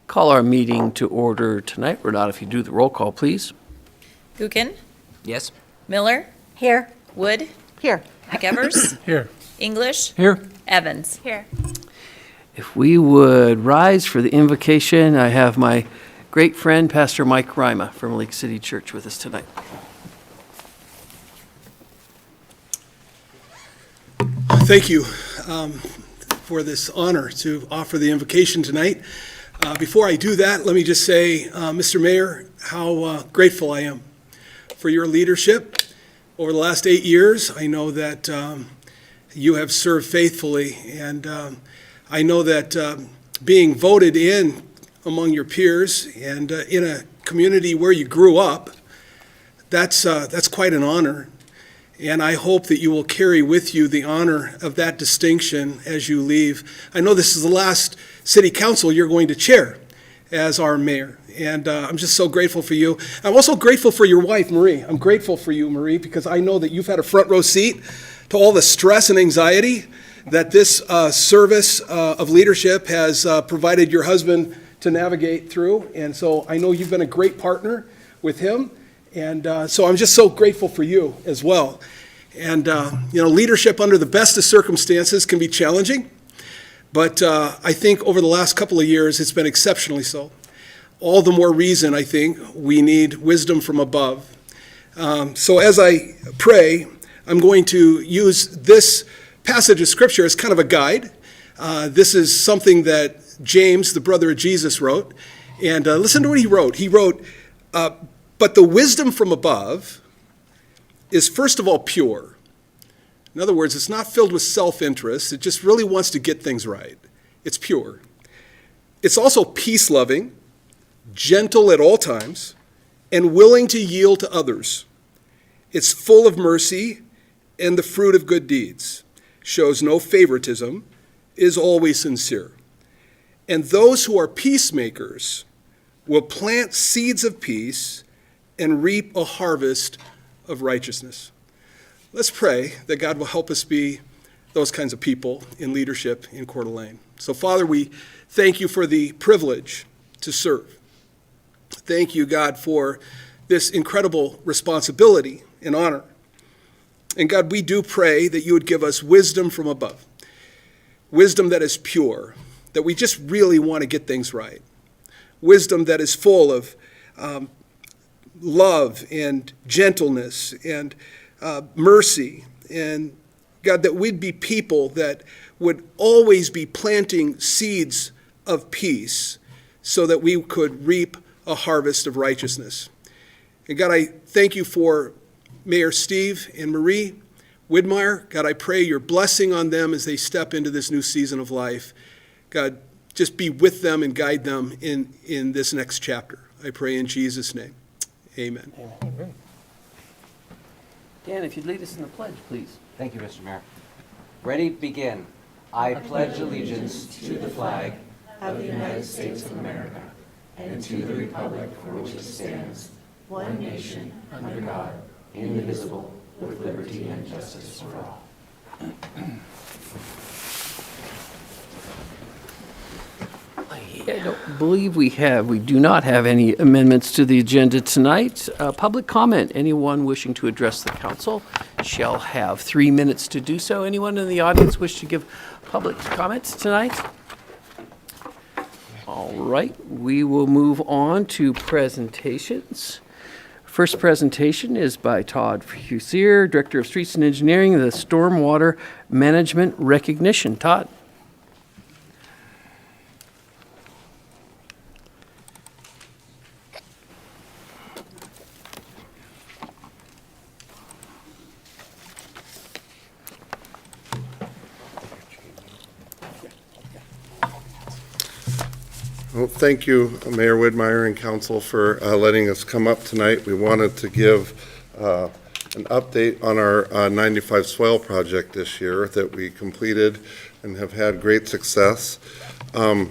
Call our meeting to order tonight. Renata, if you do the roll call, please. Gookin, Yes. Miller, Here. Wood, Here. McEvers, Here. English, Here. Evans. Here. If we would rise for the invocation, I have my great friend, Pastor Mike Rima from Lake City Church with us tonight. Thank you for this honor to offer the invocation tonight. Before I do that, let me just say, Mr. Mayor, how grateful I am for your leadership over the last 8 years. I know that you have served faithfully, and I know that being voted in among your peers and in a community where you grew up, that's quite an honor. And I hope that you will carry with you the honor of that distinction as you leave. I know this is the last city council you're going to chair as our mayor. And I'm just so grateful for you. I'm also grateful for your wife, Marie. I'm grateful for you, Marie, because I know that you've had a front row seat to all the stress and anxiety that this service of leadership has provided your husband to navigate through. And so I know you've been a great partner with him. And so I'm just so grateful for you as well. And, leadership under the best of circumstances can be challenging. But I think over the last couple of years, it's been exceptionally so. All the more reason, I think, we need wisdom from above. So as I pray, I'm going to use this passage of Scripture as kind of a guide. This is something that James, the brother of Jesus, wrote. And listen to what he wrote. He wrote, but the wisdom from above is first of all pure. In other words, it's not filled with self-interest. It just really wants to get things right. It's pure. It's also peace-loving, gentle at all times, and willing to yield to others. It's full of mercy and the fruit of good deeds, shows no favoritism, is always sincere. And those who are peacemakers will plant seeds of peace and reap a harvest of righteousness. Let's pray that God will help us be those kinds of people in leadership in Coeur d'Alene. So, Father, we thank you for the privilege to serve. Thank you, God, for this incredible responsibility and honor. And God, we do pray that you would give us wisdom from above, wisdom that is pure, that we just really want to get things right, wisdom that is full of love and gentleness and mercy, and God, that we'd be people that would always be planting seeds of peace so that we could reap a harvest of righteousness. And God, I thank you for Mayor Steve and Marie Widmeyer. God, I pray your blessing on them as they step into this new season of life. God, just be with them and guide them in this next chapter. I pray in Jesus' name. Amen. Amen. Dan, if you'd lead us in the pledge, please. Thank you, Mr. Mayor. Ready, begin. I pledge allegiance to the flag Of the United States of America, and to the republic for which it stands, one nation, under God, indivisible, with liberty and justice for all. I don't believe we do not have any amendments to the agenda tonight. Public comment. Anyone wishing to address the council shall have 3 minutes to do so. Anyone in the audience wish to give public comments tonight? All right, we will move on to presentations. First presentation is by Todd Fusier, Director of Streets and Engineering, the Stormwater Management Recognition. Todd. Well, thank you, Mayor Widmeyer and Council, for letting us come up tonight. We wanted to give an update on our 95 swale project this year that we completed and have had great success. I'd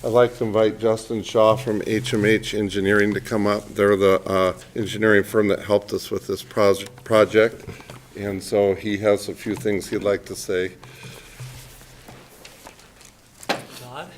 like to invite Justin Shaw from HMH Engineering to come up. They're the engineering firm that helped us with this project, and so he has a few things he'd like to say. Todd.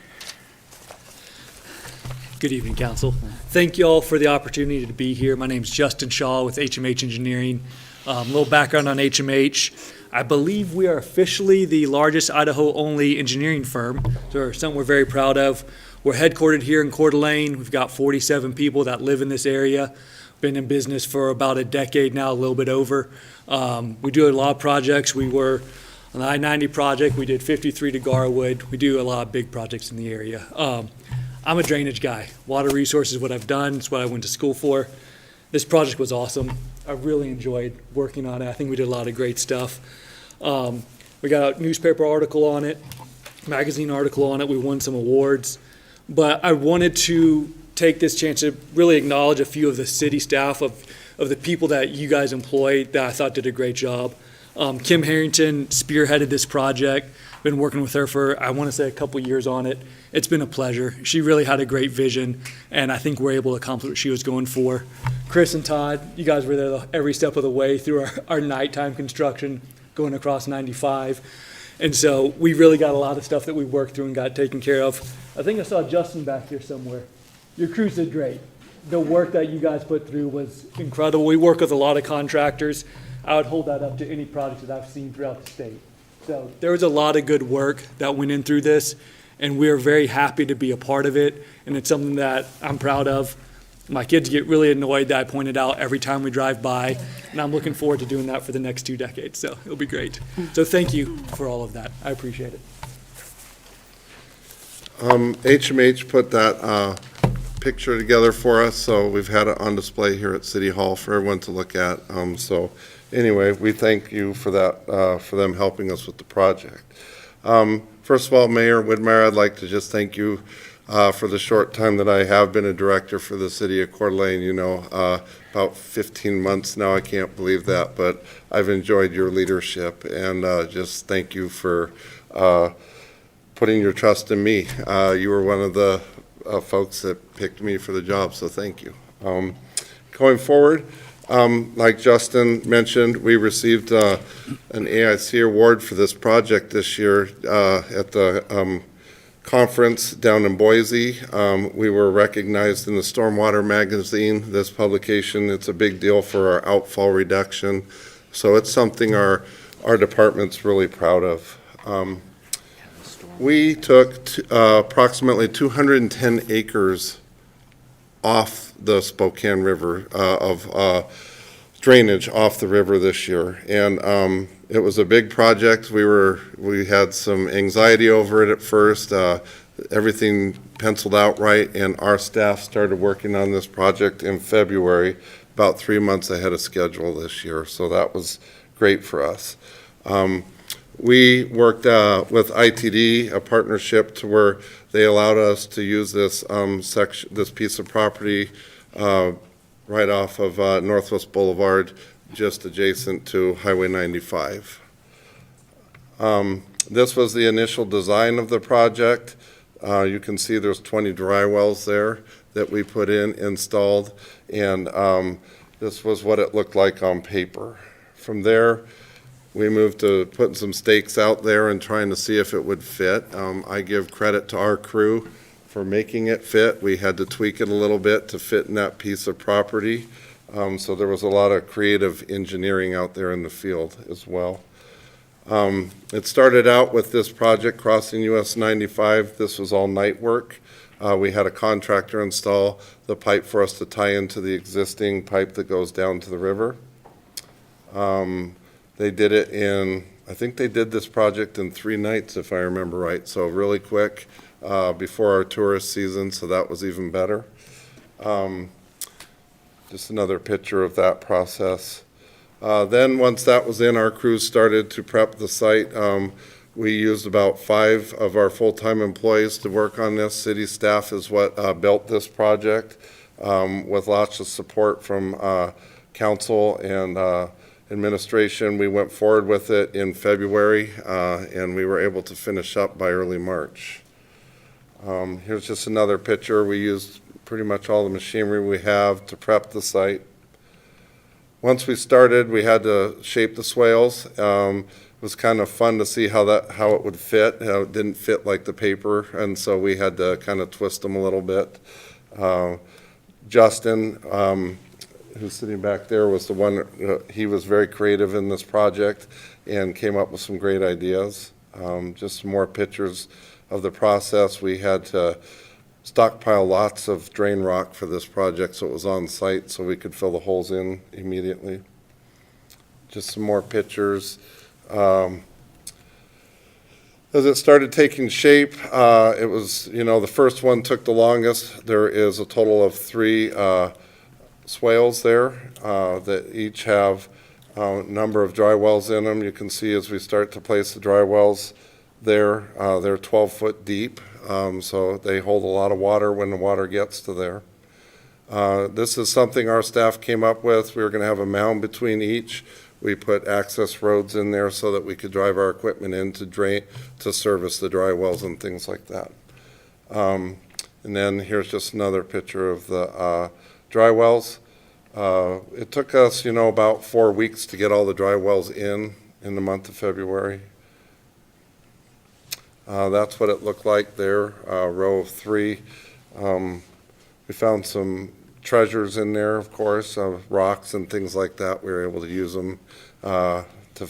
Good evening, Council. Thank you all for the opportunity to be here. My name is Justin Shaw with HMH Engineering. A little background on HMH. I believe we are officially the largest Idaho-only engineering firm, so something we're very proud of. We're headquartered here in Coeur d'Alene. We've got 47 people that live in this area. Been in business for about a decade now, a little bit over. We do a lot of projects. We were on the I-90 project. We did 53 to Garwood. We do a lot of big projects in the area. I'm a drainage guy. Water resources is what I've done. It's what I went to school for. This project was awesome. I really enjoyed working on it. I think we did a lot of great stuff. We got a newspaper article on it, magazine article on it. We won some awards. But I wanted to take this chance to really acknowledge a few of the city staff of the people that you guys employed that I thought did a great job. Kim Harrington spearheaded this project. Been working with her for, I want to say, a couple years on it. It's been a pleasure. She really had a great vision, and I think we're able to accomplish what she was going for. Chris and Todd, you guys were there every step of the way through our nighttime construction going across 95. And so we really got a lot of stuff that we worked through and got taken care of. I think I saw Justin back here somewhere. Your crews did great. The work that you guys put through was incredible. We work with a lot of contractors. I would hold that up to any project that I've seen throughout the state. So there was a lot of good work that went in through this, and we're very happy to be a part of it, and it's something that I'm proud of. My kids get really annoyed that I point it out every time we drive by, and I'm looking forward to doing that for the next 2 decades, so it'll be great. So thank you for all of that. I appreciate it. HMH put that picture together for us, so we've had it on display here at City Hall for everyone to look at. So anyway, we thank you for that, for them helping us with the project. First of all, Mayor Widmeyer, I'd like to just thank you for the short time that I have been a director for the city of Coeur d'Alene. You know, about 15 months now. I can't believe that, but I've enjoyed your leadership, and just thank you for putting your trust in me. You were one of the folks that picked me for the job, so thank you. Going forward, like Justin mentioned, we received an AIC award for this project this year at the conference down in Boise. We were recognized in the Stormwater magazine, this publication. It's a big deal for our outfall reduction, so it's something our department's really proud of. We took approximately 210 acres off the Spokane River of drainage off the river this year, and it was a big project. We had some anxiety over it at first. Everything penciled out right, and our staff started working on this project in February, about 3 months ahead of schedule this year, so that was great for us. We worked with ITD, a partnership to where they allowed us to use this this piece of property right off of Northwest Boulevard, just adjacent to Highway 95. This was the initial design of the project. You can see there's 20 dry wells there that we put in, installed, and this was what it looked like on paper. From there, we moved to putting some stakes out there and trying to see if it would fit. I give credit to our crew for making it fit. We had to tweak it a little bit to fit in that piece of property. So there was a lot of creative engineering out there in the field as well. It started out with this project crossing US 95. This was all night work. We had a contractor install the pipe for us to tie into the existing pipe that goes down to the river. They did it I think they did this project in 3 nights, if I remember right, so really quick before our tourist season, so that was even better. Just another picture of that process. Then once that was in, our crews started to prep the site. We used about 5 of our full-time employees to work on this. City staff is what built this project with lots of support from council and administration, we went forward with it in February, and we were able to finish up by early March. Here's just another picture. We used pretty much all the machinery we have to prep the site. Once we started, we had to shape the swales. It was kind of fun to see how it would fit. How it didn't fit like the paper, and so we had to kind of twist them a little bit. Justin, who's sitting back there, was the one, he was very creative in this project and came up with some great ideas. Just some more pictures of the process. We had to stockpile lots of drain rock for this project so it was on site so we could fill the holes in immediately. Just some more pictures. As it started taking shape, it was, the first one took the longest. There is a total of 3 swales there that each have a number of dry wells in them. You can see as we start to place the dry wells there, they're 12 foot deep, so they hold a lot of water when the water gets to there. This is something our staff came up with. We were going to have a mound between each. We put access roads in there so that we could drive our equipment in to service the dry wells and things like that. And then here's just another picture of the dry wells. It took us, about 4 weeks to get all the dry wells in the month of February. That's what it looked like there, row of 3. We found some treasures in there, of course, rocks and things like that. We were able to use them to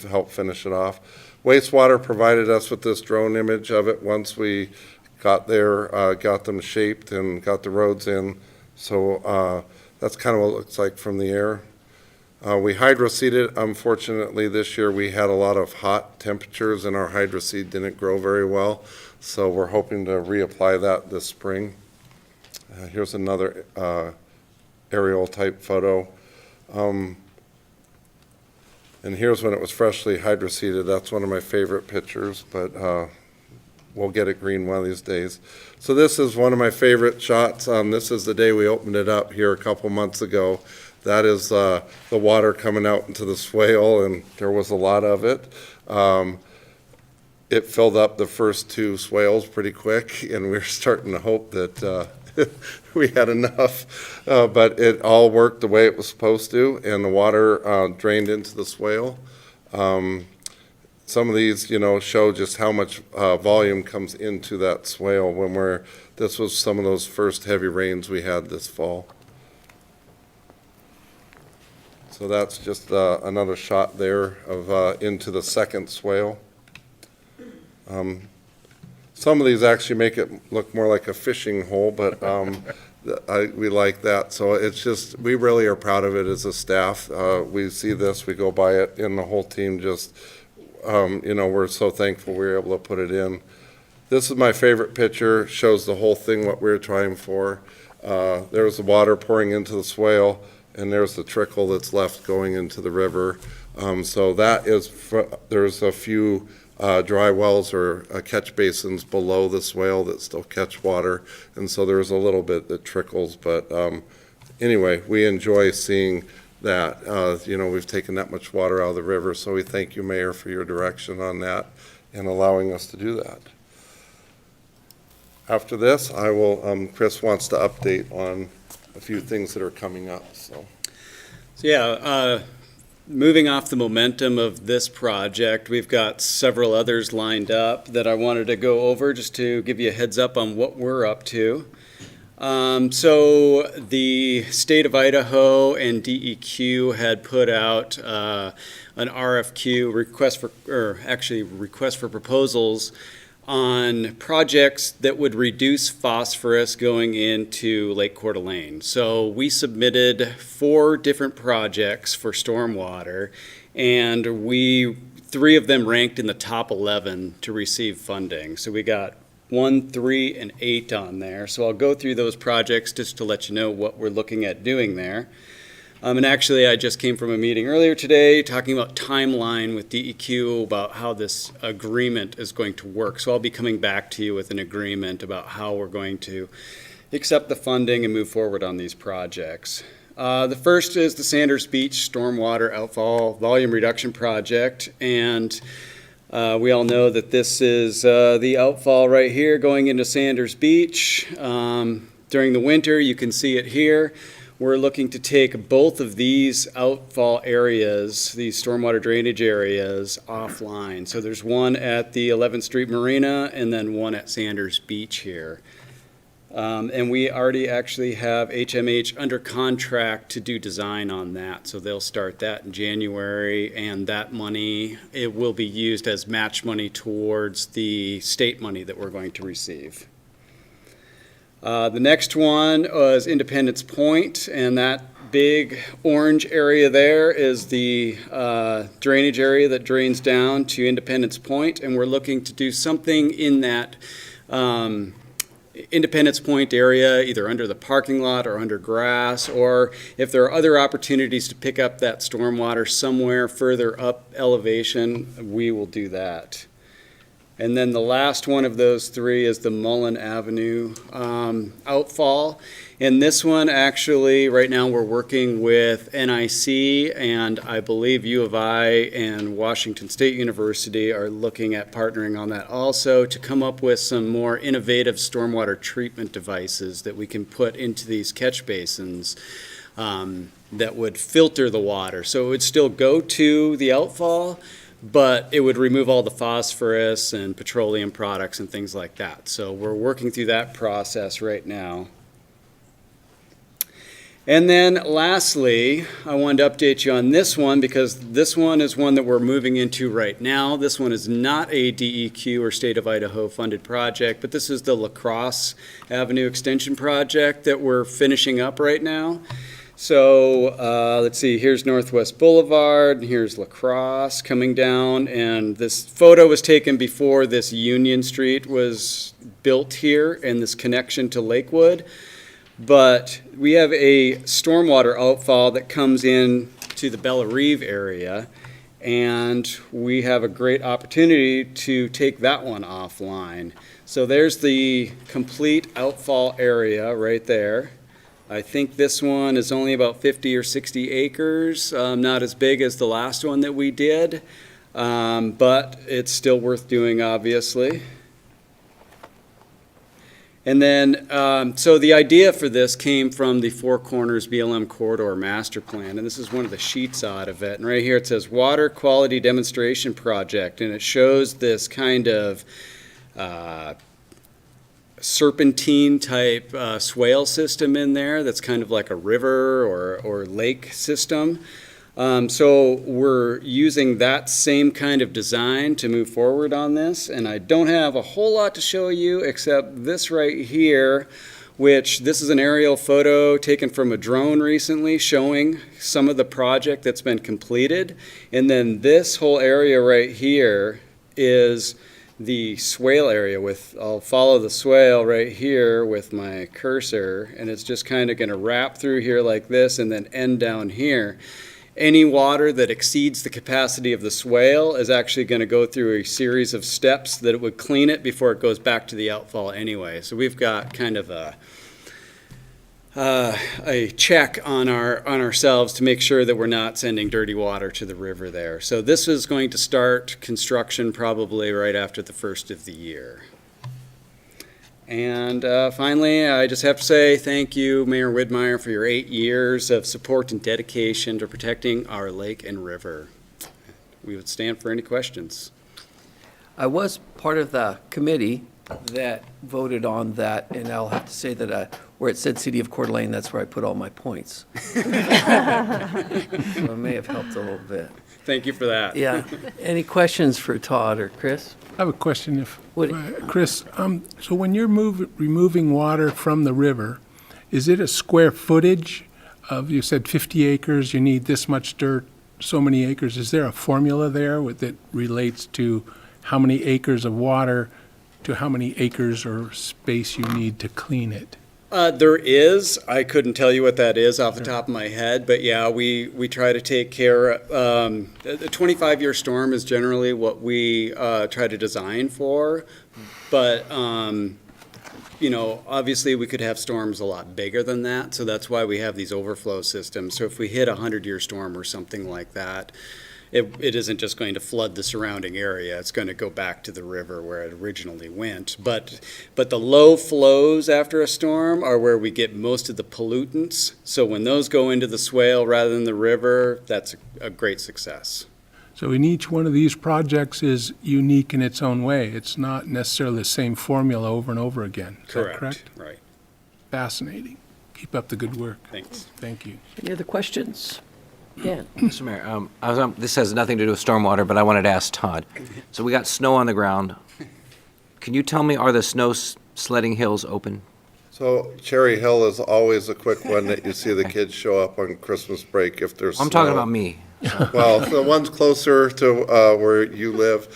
help finish it off. Wastewater provided us with this drone image of it once we got there, got them shaped and got the roads in. So that's kind of what it looks like from the air. We hydroseeded. Unfortunately, this year we had a lot of hot temperatures and our hydroseed didn't grow very well. So we're hoping to reapply that this spring. Here's another aerial type photo. And here's when it was freshly hydroseeded. That's one of my favorite pictures, but we'll get it green one of these days. So this is one of my favorite shots. This is the day we opened it up here a couple months ago. That is the water coming out into the swale, and there was a lot of it. It filled up the first 2 swales pretty quick, and we were starting to hope that we had enough. But it all worked the way it was supposed to, and the water drained into the swale. Some of these, show just how much volume comes into that swale this was some of those first heavy rains we had this fall. So that's just another shot there of into the second swale. Some of these actually make it look more like a fishing hole, but we like that. So it's just, we really are proud of it as a staff. We see this, we go by it, and the whole team just, we're so thankful we were able to put it in. This is my favorite picture, shows the whole thing, what we were trying for. There's the water pouring into the swale, and there's the trickle that's left going into the river. So that is, there's a few dry wells or catch basins below the swale that still catch water, and so there's a little bit that trickles, but anyway, we enjoy seeing that. We've taken that much water out of the river, so we thank you, Mayor, for your direction on that and allowing us to do that. After this, I will, Chris wants to update on a few things that are coming up, so. So yeah, moving off the momentum of this project, we've got several others lined up that I wanted to go over just to give you a heads up on what we're up to. So the state of Idaho and DEQ had put out an RFQ, request for proposals on projects that would reduce phosphorus going into Lake Coeur d'Alene. So we submitted 4 different projects for stormwater, and 3 of them ranked in the top 11 to receive funding. So we got 1, 3, and 8 on there. So I'll go through those projects just to let you know what we're looking at doing there. And actually, I just came from a meeting earlier today talking about timeline with DEQ about how this agreement is going to work. So I'll be coming back to you with an agreement about how we're going to accept the funding and move forward on these projects. The first is the Sanders Beach Stormwater Outfall Volume Reduction Project, and we all know that this is the outfall right here going into Sanders Beach. During the winter, you can see it here. We're looking to take both of these outfall areas, these stormwater drainage areas, offline. So there's one at the 11th Street Marina and then one at Sanders Beach here. And we already actually have HMH under contract to do design on that. So they'll start that in January, and that money, it will be used as match money towards the state money that we're going to receive. The next one was Independence Point, and that big orange area there is the drainage area that drains down to Independence Point, and we're looking to do something in that Independence Point area, either under the parking lot or under grass, or if there are other opportunities to pick up that stormwater somewhere further up elevation, we will do that. And then the last one of those three is the Mullen Avenue outfall. And this one, actually, right now we're working with NIC, and I believe U of I and Washington State University are looking at partnering on that also to come up with some more innovative stormwater treatment devices that we can put into these catch basins that would filter the water. So it would still go to the outfall, but it would remove all the phosphorus and petroleum products and things like that. So we're working through that process right now. And then lastly, I wanted to update you on this one because this one is one that we're moving into right now. This one is not a DEQ or State of Idaho funded project, but this is the Lacrosse Avenue Extension project that we're finishing up right now. So let's see, here's Northwest Boulevard, and here's Lacrosse coming down, and this photo was taken before this Union Street was built here and this connection to Lakewood. But we have a stormwater outfall that comes in to the Bella Reeve area, and we have a great opportunity to take that one offline. So there's the complete outfall area right there. I think this one is only about 50 or 60 acres, not as big as the last one that we did, but it's still worth doing, obviously. And then, so the idea for this came from the Four Corners BLM Corridor Master Plan, and this is one of the sheets out of it. And right here it says Water Quality Demonstration Project, and it shows this kind of serpentine type swale system in there that's kind of like a river or lake system. So we're using that same kind of design to move forward on this, and I don't have a whole lot to show you except this right here, which this is an aerial photo taken from a drone recently showing some of the project that's been completed. And then this whole area right here is the swale area. I'll follow the swale right here with my cursor, and it's just kind of going to wrap through here like this and then end down here. Any water that exceeds the capacity of the swale is actually going to go through a series of steps that it would clean it before it goes back to the outfall anyway. So we've got kind of a check on ourselves to make sure that we're not sending dirty water to the river there. So this is going to start construction probably right after the first of the year. And finally, I just have to say thank you, Mayor Widmeyer, for your 8 years of support and dedication to protecting our lake and river. We would stand for any questions. I was part of the committee that voted on that, and I'll have to say that where it said City of Coeur d'Alene, that's where I put all my points. So it may have helped a little bit. Thank you for that. Yeah. Any questions for Todd or Chris? I have a question, What- Chris. So when you're removing water from the river, is it a square footage of, you said 50 acres, you need this much dirt, so many acres? Is there a formula there that relates to how many acres of water to how many acres or space you need to clean it? There is. I couldn't tell you what that is off the top of my head, but yeah, we try to take care. A 25-year storm is generally what we try to design for, but obviously we could have storms a lot bigger than that, so that's why we have these overflow systems. So if we hit a 100-year storm or something like that, it isn't just going to flood the surrounding area. It's going to go back to the river where it originally went. But the low flows after a storm are where we get most of the pollutants. So when those go into the swale rather than the river, that's a great success. So in each one of these projects is unique in its own way. It's not necessarily the same formula over and over again. Is that correct? Right. Fascinating. Keep up the good work. Thanks. Thank you. Any other questions? Yeah. Mr. Mayor, this has nothing to do with stormwater, but I wanted to ask Todd. So we got snow on the ground. Can you tell me, are the snow sledding hills open? So Cherry Hill is always a quick one that you see the kids show up on Christmas break if there's I'm talking snow. about me. Well, the one's closer to where you live.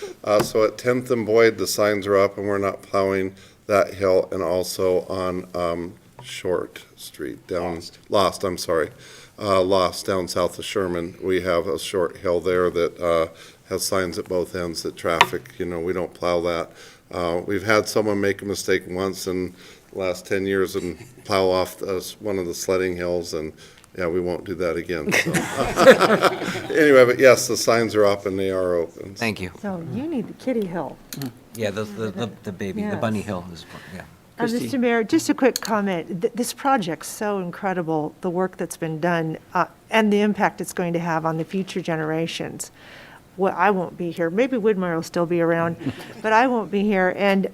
So at 10th and Boyd, the signs are up and we're not plowing that hill, and also on Short Street down, Lost down south of Sherman. We have a short hill there that has signs at both ends that traffic, we don't plow that. We've had someone make a mistake once in the last 10 years and plow off one of the sledding hills, and yeah, we won't do that again. So. Anyway, but yes, the signs are up and they are open. Thank you. So you need the Kitty Hill. Yeah, the baby, the Yes. bunny hill is, yeah. Christie. Mr. Mayor, just a quick comment. This project's so incredible, the work that's been done, and the impact it's going to have on the future generations. Well, I won't be here. Maybe Widmer will still be around, but I won't be here. And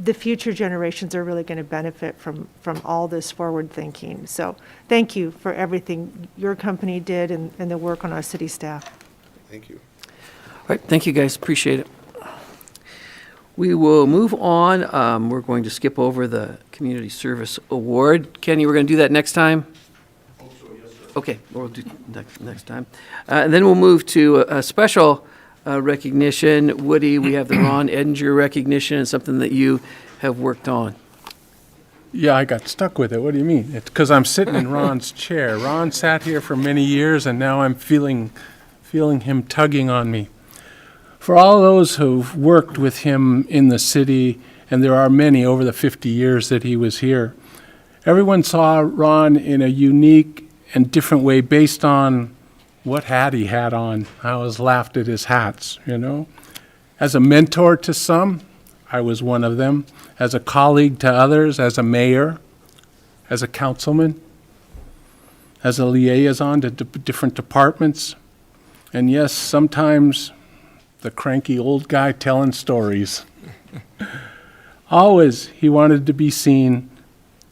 the future generations are really going to benefit from all this forward thinking. So thank you for everything your company did and the work on our city staff. Thank you. All right, thank you, guys, appreciate it. We will move on. We're going to skip over the Community Service Award. Kenny, we're going to do that next time? Okay, we'll do next time. And then we'll move to a special recognition. Woody, we have the Ron Edinger Recognition, and something that you have worked on. Yeah, I got stuck with it. What do you mean? It's because I'm sitting in Ron's chair. Ron sat here for many years, and now I'm feeling him tugging on me. For all those who've worked with him in the city, and there are many over the 50 years that he was here, everyone saw Ron in a unique and different way based on what hat he had on. I always laughed at his hats, As a mentor to some, I was one of them. As a colleague to others, as a mayor, as a councilman, as a liaison to different departments, and yes, sometimes the cranky old guy telling stories. Always, he wanted to be seen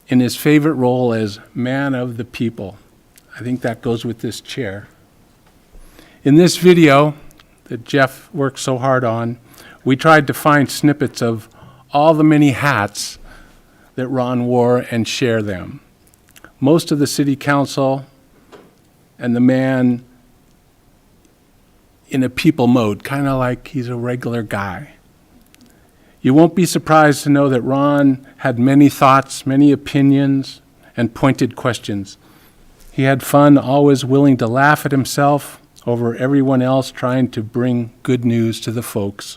in his favorite role as man of the people. I think that goes with this chair. In this video that Jeff worked so hard on, we tried to find snippets of all the many hats that Ron wore and share them. Most of the city council and the man in a people mode, kind of like he's a regular guy. You won't be surprised to know that Ron had many thoughts, many opinions, and pointed questions. He had fun, always willing to laugh at himself over everyone else trying to bring good news to the folks.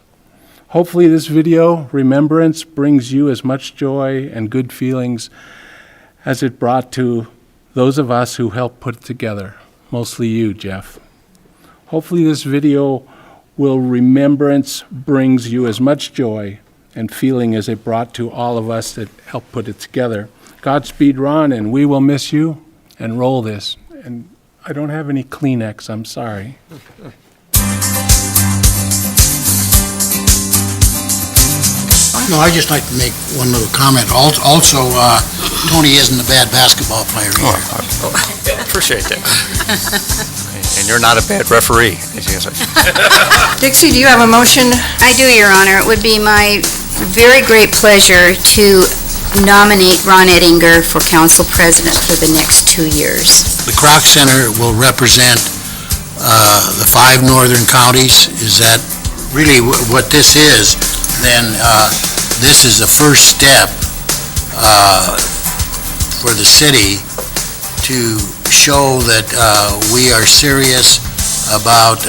Hopefully this video, Remembrance, brings you as much joy and good feelings as it brought to those of us who helped put it together, mostly you, Jeff. Hopefully this video Remembrance brings you as much joy and feeling as it brought to all of us that helped put it together. Godspeed, Ron, and we will miss you. And roll this. And I don't have any Kleenex, I'm sorry. No, I'd just like to make one little comment. Also, Tony isn't a bad basketball player either. Appreciate that. And you're not a bad referee. Dixie, do you have a motion? I do, Your Honor. It would be my very great pleasure to nominate Ron Edinger for council president for the next 2 years. The Kroc Center will represent the 5 northern counties. Is that really what this is? Then this is the first step for the city to show that we are serious about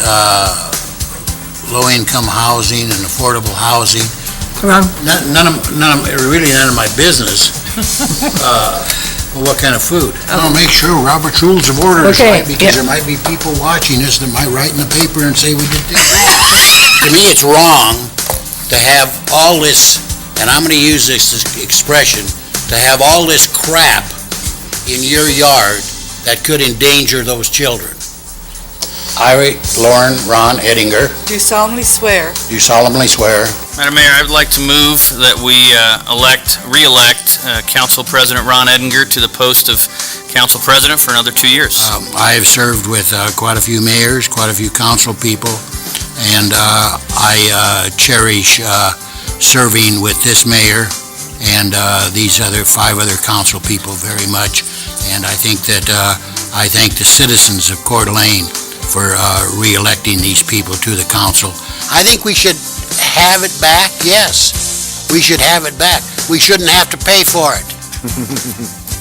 low-income housing and affordable housing. Really none of my business. What kind of food? I'll make sure Robert's Rules of Order is Okay, right, because there might be people watching us that might write in the paper and say we did this wrong. To me, it's wrong to have all this, and I'm gonna use this expression, to have all this crap in your yard that could endanger those children. I, Lauren Ron Edinger, Do solemnly swear. do solemnly swear Madam Mayor, I'd like to move that we re-elect Council President Ron Edinger to the post of Council President for another 2 years. I have served with quite a few mayors, quite a few council people, and I cherish serving with this mayor and these 5 other council people very much. And I think that I thank the citizens of Coeur d'Alene for re-electing these people to the council. I think we should have it back, yes. We should have it back. We shouldn't have to pay for it.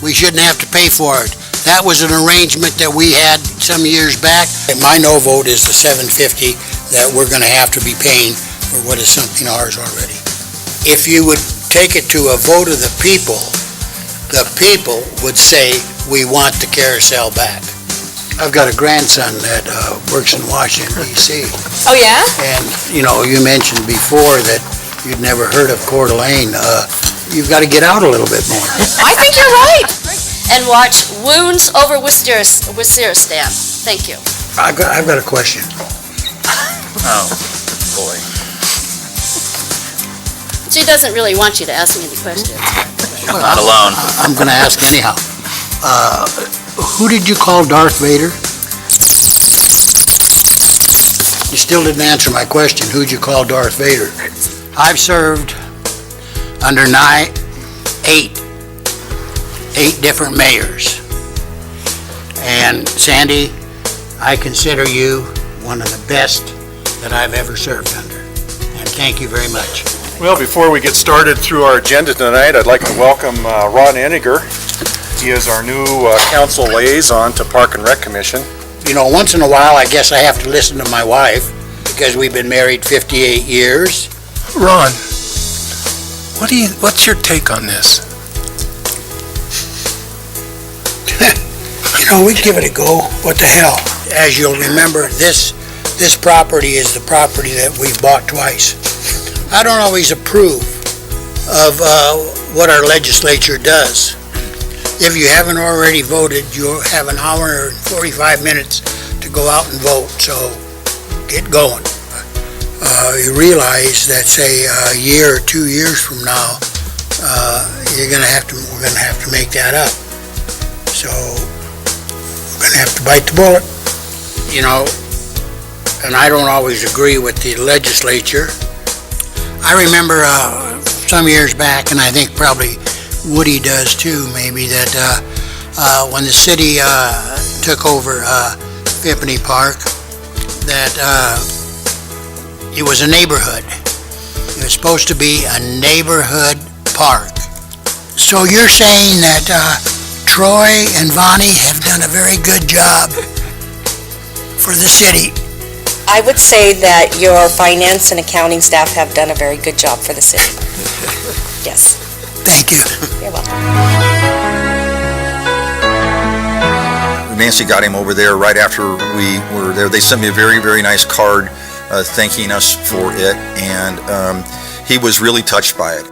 We shouldn't have to pay for it. That was an arrangement that we had some years back. My no vote is the $750 that we're going to have to be paying for what is something ours already. If you would take it to a vote of the people would say, we want the carousel back. I've got a grandson that works in Washington, D.C. Oh, yeah? And, you mentioned before that you'd never heard of Coeur d'Alene. You've got to get out a little bit more. I think you're right. And watch Wounds over Waziristan. Thank you. I've got a question. Oh, boy. She doesn't really want you to ask me any questions. Not alone. I'm going to ask anyhow. Who did you call Darth Vader? You still didn't answer my question. Who'd you call Darth Vader? I've served under 8 different mayors. And Sandy, I consider you one of the best that I've ever served under. And thank you very much. Well, before we get started through our agenda tonight, I'd like to welcome Ron Edinger. He is our new council liaison to Park and Rec Commission. Once in a while, I guess I have to listen to my wife, because we've been married 58 years. Ron, what's your take on this? We'd give it a go. What the hell? As you'll remember, this property is the property that we've bought twice. I don't always approve of what our legislature does. If you haven't already voted, you'll have an hour and 45 minutes to go out and vote, so get going. You realize that, say, a year or 2 years from now, we're gonna have to make that up. So we're gonna have to bite the bullet. And I don't always agree with the legislature. I remember some years back, and I think probably Woody does too, maybe, that when the city took over Fippany Park, that it was a neighborhood. It was supposed to be a neighborhood park. So you're saying that Troy and Vonnie have done a very good job for the city? I would say that your finance and accounting staff have done a very good job for the city. Yes. Thank you. You're welcome. Nancy got him over there right after we were there. They sent me a very, very nice card thanking us for it, and he was really touched by it.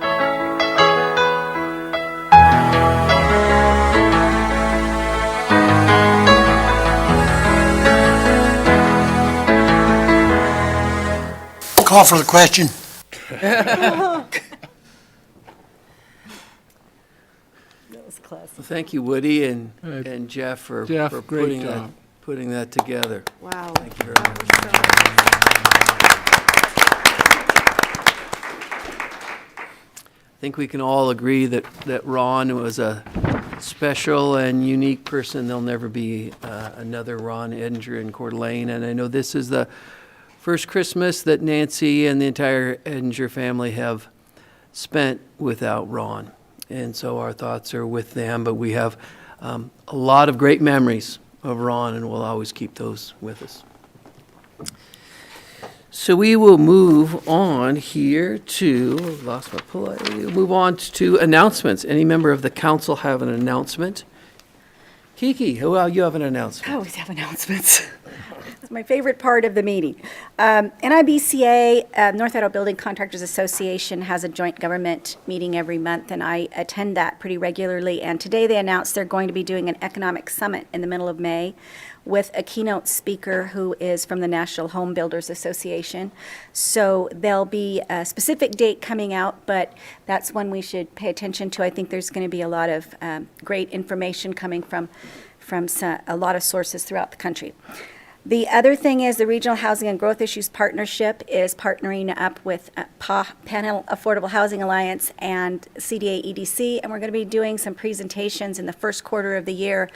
Call for the question. Thank you, Woody and Jeff for Jeff, great putting job. putting that together. Wow. Thank you very much. I think we can all agree that Ron was a special and unique person. There'll never be another Ron Edinger in Coeur d'Alene, and I know this is the first Christmas that Nancy and the entire Edinger family have spent without Ron. And so our thoughts are with them, but we have a lot of great memories of Ron, and we'll always keep those with us. So we will move on here to, lost my place, we'll move on to announcements. Any member of the council have an announcement? Kiki, well, you have an I announcement. always have announcements. It's my favorite part of the meeting. NIBCA, North Idaho Building Contractors Association, has a joint government meeting every month, and I attend that pretty regularly. And today they announced they're going to be doing an economic summit in the middle of May with a keynote speaker who is from the National Home Builders Association. So there'll be a specific date coming out, but that's one we should pay attention to. I think there's going to be a lot of great information coming from a lot of sources throughout the country. The other thing is the Regional Housing and Growth Issues Partnership is partnering up with Panhandle Affordable Housing Alliance and CDA EDC, and we're going to be doing some presentations in the first quarter of the year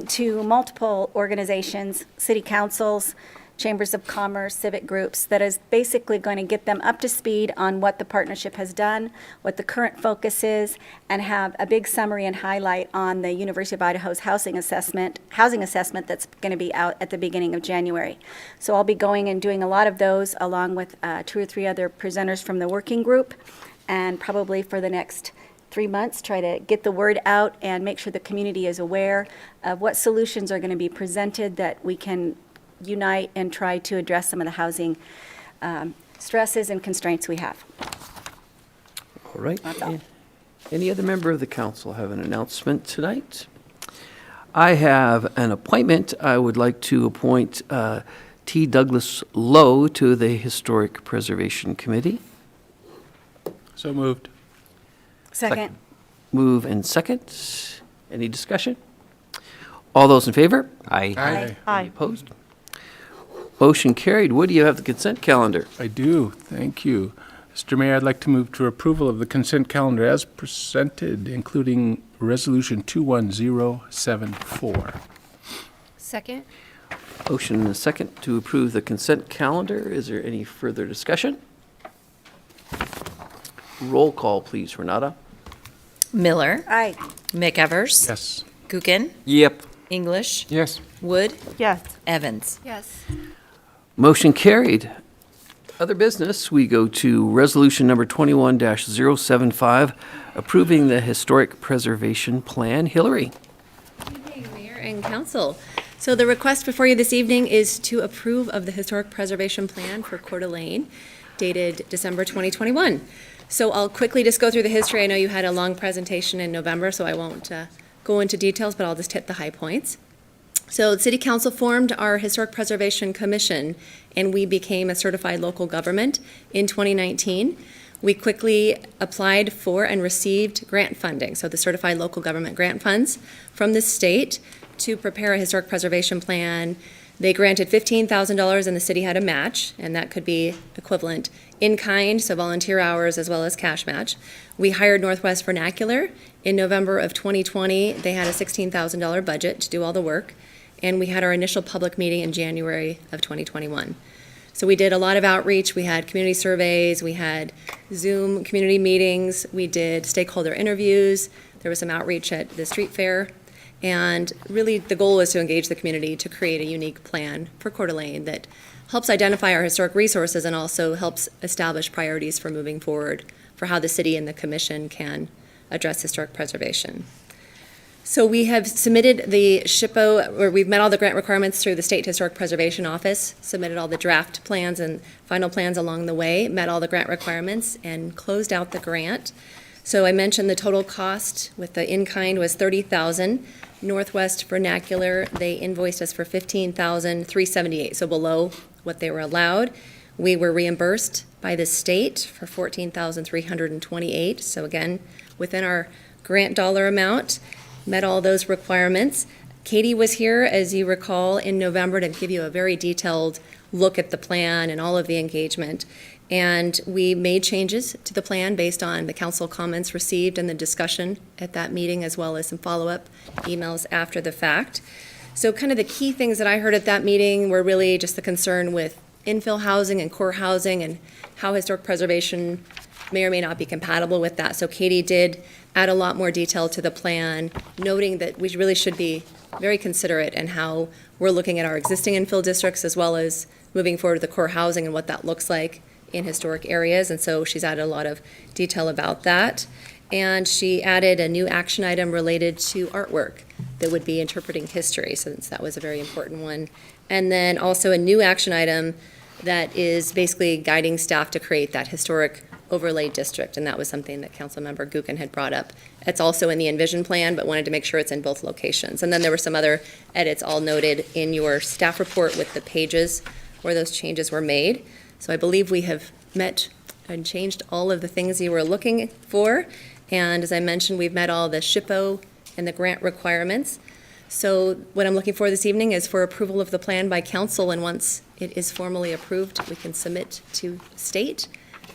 to multiple organizations, city councils, chambers of commerce, civic groups, that is basically going to get them up to speed on what the partnership has done, what the current focus is, and have a big summary and highlight on the University of Idaho's housing assessment that's going to be out at the beginning of January. So I'll be going and doing a lot of those along with 2 or 3 other presenters from the working group, and probably for the next 3 months, try to get the word out and make sure the community is aware of what solutions are going to be presented that we can unite and try to address some of the housing stresses and constraints we have. All right. That's all. Any other member of the council have an announcement tonight? I have an appointment. I would like to appoint T. Douglas Lowe to the Historic Preservation Committee. So moved. Second. Move and second. Any discussion? All those in favor? Aye. Aye. Any opposed? Motion carried. Woody, you have the consent calendar. I do, thank you. Mr. Mayor, I'd like to move to approval of the consent calendar as presented, including Resolution 21074. Second. Motion and a second to approve the consent calendar. Is there any further discussion? Roll call, please, Renata. Miller. Aye. McEvers. Yes. Gookin. Yep. English. Yes. Wood. Yes. Evans. Yes. Motion carried. Other business, we go to resolution number 21-075, approving the Historic Preservation Plan. Hillary. Good evening, Mayor and Council. So the request before you this evening is to approve of the Historic Preservation Plan for Coeur d'Alene, dated December 2021. So I'll quickly just go through the history. I know you had a long presentation in November, so I won't go into details, but I'll just hit the high points. So the City Council formed our Historic Preservation Commission, and we became a certified local government in 2019. We quickly applied for and received grant funding, so the Certified Local Government Grant Funds from the state to prepare a historic preservation plan. They granted $15,000 and the city had a match, and that could be equivalent in kind, so volunteer hours as well as cash match. We hired Northwest Vernacular. In November of 2020, they had a $16,000 budget to do all the work, and we had our initial public meeting in January of 2021. So we did a lot of outreach. We had community surveys, we had Zoom community meetings, we did stakeholder interviews, there was some outreach at the street fair, and really the goal was to engage the community to create a unique plan for Coeur d'Alene that helps identify our historic resources and also helps establish priorities for moving forward for how the city and the commission can address historic preservation. So we have submitted the SHPO, or we've met all the grant requirements through the State Historic Preservation Office, submitted all the draft plans and final plans along the way, met all the grant requirements, and closed out the grant. So I mentioned the total cost with the in-kind was $30,000. Northwest Vernacular, they invoiced us for $15,378, so below what they were allowed. We were reimbursed by the state for $14,328, so again, within our grant dollar amount. Met all those requirements. Katie was here, as you recall, in November to give you a very detailed look at the plan and all of the engagement. And we made changes to the plan based on the council comments received and the discussion at that meeting, as well as some follow-up emails after the fact. So kind of the key things that I heard at that meeting were really just the concern with infill housing and core housing and how historic preservation may or may not be compatible with that. So Katie did add a lot more detail to the plan, noting that we really should be very considerate in how we're looking at our existing infill districts as well as moving forward with the core housing and what that looks like in historic areas. And so she's added a lot of detail about that. And she added a new action item related to artwork that would be interpreting history, since that was a very important one. And then also a new action item that is basically guiding staff to create that historic overlay district, and that was something that Councilmember Gookin had brought up. It's also in the Envision plan, but wanted to make sure it's in both locations. And then there were some other edits all noted in your staff report with the pages where those changes were made. So I believe we have met and changed all of the things you were looking for. And as I mentioned, we've met all the SHPO and the grant requirements. So what I'm looking for this evening is for approval of the plan by council, and once it is formally approved, we can submit to state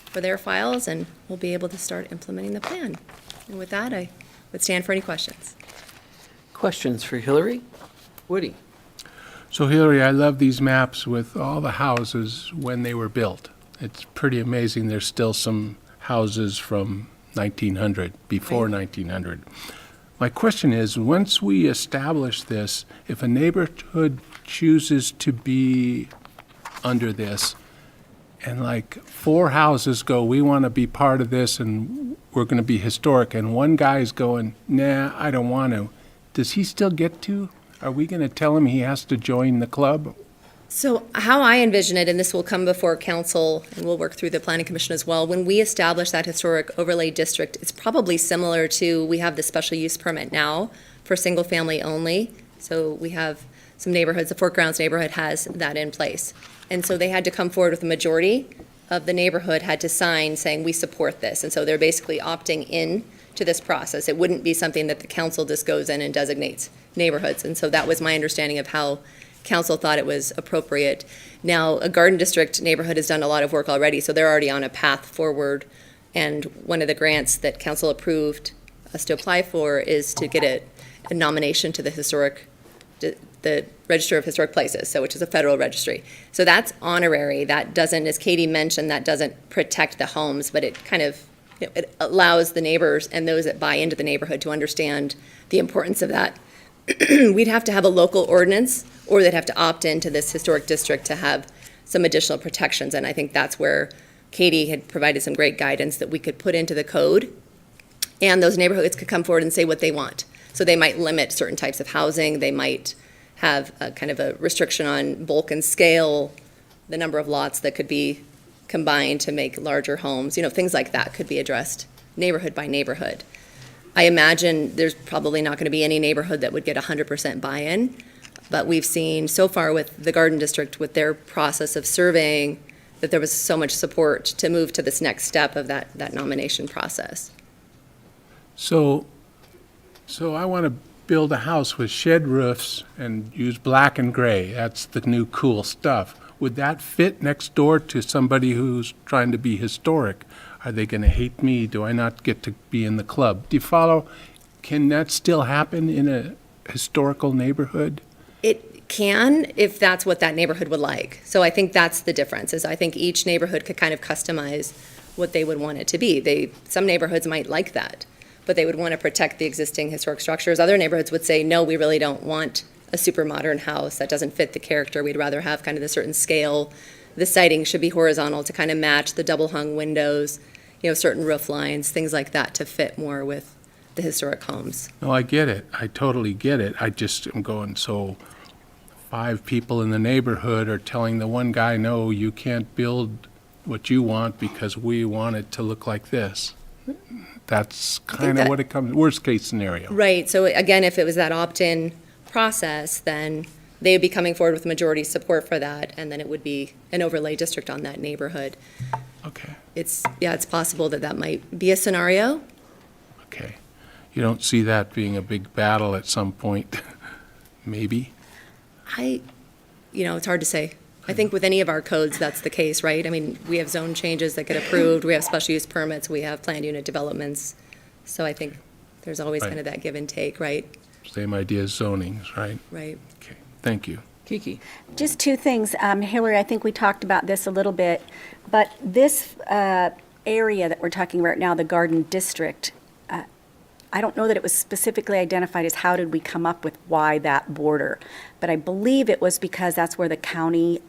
for their files, and we'll be able to start implementing the plan. And with that, I would stand for any questions. Questions for Hillary? Woody? So Hillary, I love these maps with all the houses when they were built. It's pretty amazing. There's still some houses from 1900, before 1900. My question is, once we establish this, if a neighborhood chooses to be under this, and like 4 houses go, we want to be part of this and we're going to be historic, and one guy's going, nah, I don't want to, does he still get to? Are we going to tell him he has to join the club? So how I envision it, and this will come before council, and we'll work through the planning commission as well, when we establish that historic overlay district, it's probably similar to, we have the special use permit now for single family only. So we have some neighborhoods, the Fort Grounds neighborhood has that in place. And so they had to come forward with a majority of the neighborhood had to sign saying we support this. And so they're basically opting in to this process. It wouldn't be something that the council just goes in and designates neighborhoods. And so that was my understanding of how council thought it was appropriate. Now, a garden district neighborhood has done a lot of work already, so they're already on a path forward. And one of the grants that council approved us to apply for is to get a nomination to the Register of Historic Places, so which is a federal registry. So that's honorary. That doesn't, as Katie mentioned, that doesn't protect the homes, but it kind of, it allows the neighbors and those that buy into the neighborhood to understand the importance of that. We'd have to have a local ordinance, or they'd have to opt into this historic district to have some additional protections. And I think that's where Katie had provided some great guidance that we could put into the code, and those neighborhoods could come forward and say what they want. So they might limit certain types of housing. They might have a kind of a restriction on bulk and scale, the number of lots that could be combined to make larger homes. You know, things like that could be addressed neighborhood by neighborhood. I imagine there's probably not going to be any neighborhood that would get 100% buy-in, but we've seen so far with the Garden District, with their process of surveying, that there was so much support to move to this next step of that nomination process. So I want to build a house with shed roofs and use black and gray. That's the new cool stuff. Would that fit next door to somebody who's trying to be historic? Are they going to hate me? Do I not get to be in the club? Do you follow? Can that still happen in a historical neighborhood? It can, if that's what that neighborhood would like. So I think that's the difference, is I think each neighborhood could kind of customize what they would want it to be. Some neighborhoods might like that, but they would want to protect the existing historic structures. Other neighborhoods would say, no, we really don't want a super modern house. That doesn't fit the character. We'd rather have kind of a certain scale. The siding should be horizontal to kind of match the double hung windows, you know, certain roof lines, things like that to fit more with the historic homes. No, I get it. I totally get it. I just am going, so 5 people in the neighborhood are telling the one guy, no, you can't build what you want because we want it to look like this. That's kind of what it comes, worst case scenario. Right. So again, if it was that opt-in process, then they would be coming forward with majority support for that, and then it would be an overlay district on that neighborhood. Okay. It's possible that might be a scenario. Okay. You don't see that being a big battle at some point, maybe? It's hard to say. I think with any of our codes, that's the case, right? I mean, we have zone changes that get approved, we have special use permits, we have planned unit developments. So I think there's always kind of that give and take, right? Same idea as zonings, right? Right. Okay, thank you. Kiki? Just 2 things. Hillary, I think we talked about this a little bit, but this area that we're talking about now, the Garden District, I don't know that it was specifically identified as how did we come up with why that border, but I believe it was because that's where the county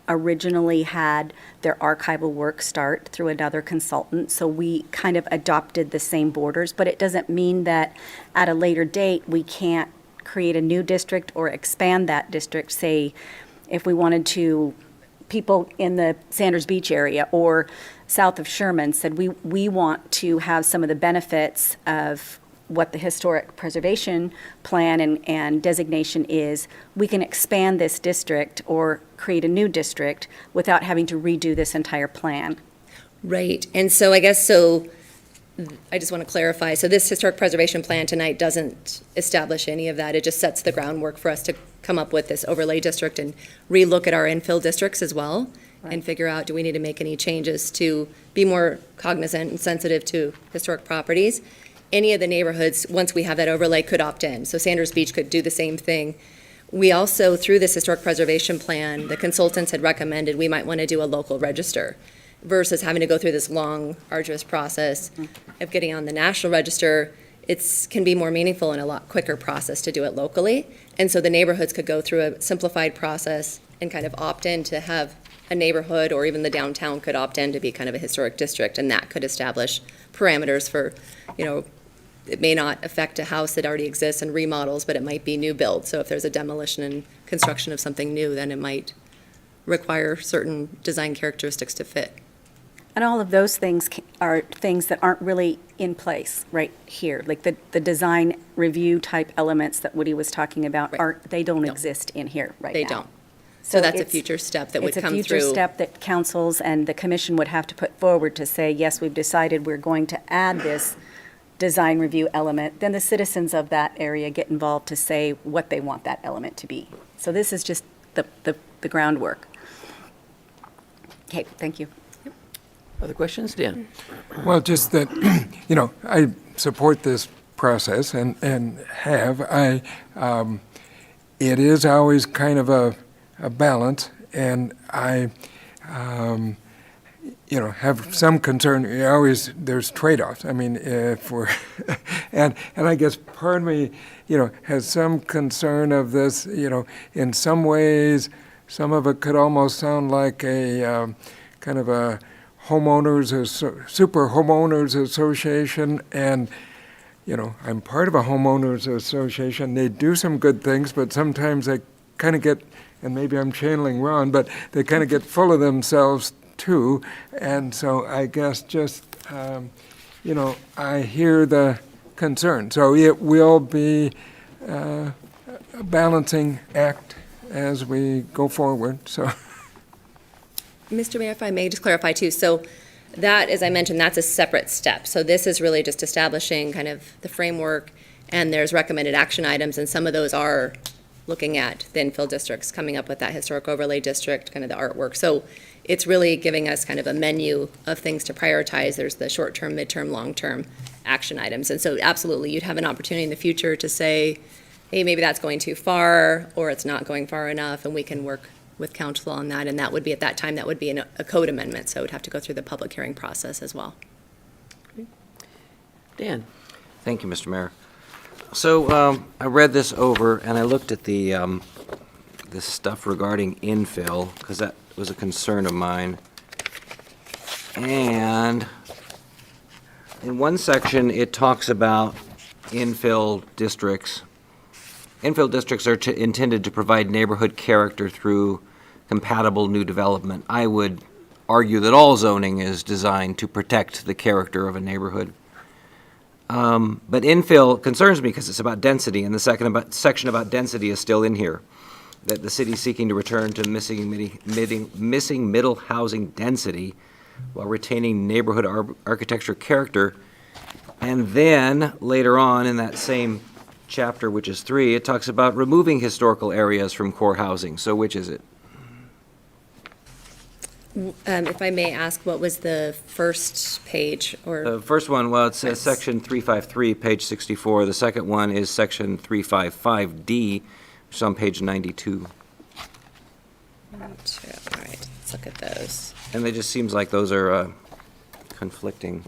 originally had their archival work start through another consultant, so we kind of adopted the same borders, but it doesn't mean that at a later date, we can't create a new district or expand that district, say, if we wanted to, people in the Sanders Beach area or south of Sherman said, we want to have some of the benefits of what the historic preservation plan and designation is, we can expand this district or create a new district without having to redo this entire plan. Right, and so I guess, so I just want to clarify, so this historic preservation plan tonight doesn't establish any of that, it just sets the groundwork for us to come up with this overlay district and relook at our infill districts as well, and figure out, do we need to make any changes to be more cognizant and sensitive to historic properties? Any of the neighborhoods, once we have that overlay, could opt in. So Sanders Beach could do the same thing. We also, through this historic preservation plan, the consultants had recommended we might want to do a local register versus having to go through this long, arduous process of getting on the national register. It can be more meaningful and a lot quicker process to do it locally. And so the neighborhoods could go through a simplified process and kind of opt in to have a neighborhood, or even the downtown could opt in to be kind of a historic district, and that could establish parameters for, it may not affect a house that already exists and remodels, but it might be new build. So if there's a demolition and construction of something new, then it might require certain design characteristics to fit. And all of those things are things that aren't really in place right here. Like the design review type elements that Woody was talking about, they don't exist in here right now. They don't. So that's a future step that would come through. It's a future step that councils and the commission would have to put forward to say, yes, we've decided we're going to add this design review element. Then the citizens of that area get involved to say what they want that element to be. So this is just the groundwork. Okay, thank you. Other questions, Dan? Well, just that, I support this process and have. It is always kind of a balance, and I, have some concern. There's trade-offs. I mean, if we're, and I guess part of me, has some concern of this. In some ways, some of it could almost sound like a kind of a super homeowners association, and I'm part of a homeowners association. They do some good things, but sometimes they kind of get, and maybe I'm channeling Ron, but they kind of get full of themselves too. And so I guess just, I hear the concern. So it will be a balancing act as we go forward, so. Mr. Mayor, if I may just clarify too, so that, as I mentioned, that's a separate step. So this is really just establishing kind of the framework, and there's recommended action items, and some of those are looking at the infill districts, coming up with that historic overlay district, kind of the artwork. So it's really giving us kind of a menu of things to prioritize. There's the short-term, mid-term, long-term action items. And so absolutely, you'd have an opportunity in the future to say, hey, maybe that's going too far, or it's not going far enough, and we can work with council on that, and that would be, at that time, that would be a code amendment, so it would have to go through the public hearing process as well. Dan? Thank you, Mr. Mayor. So I read this over, and I looked at the this stuff regarding infill, because that was a concern of mine. And in one section, it talks about infill districts. Infill districts are intended to provide neighborhood character through compatible new development. I would argue that all zoning is designed to protect the character of a neighborhood. But infill concerns me because it's about density, and the section about density is still in here, that the city's seeking to return to missing middle housing density while retaining neighborhood architecture character. And then later on in that same chapter, which is 3, it talks about removing historical areas from core housing. So which is it? If I may ask, what was the first page? Or The first one, well, it says section 353, page 64. The second one is section 355D, which is on page 92. All right, let's look at those. And it just seems like those are conflicting.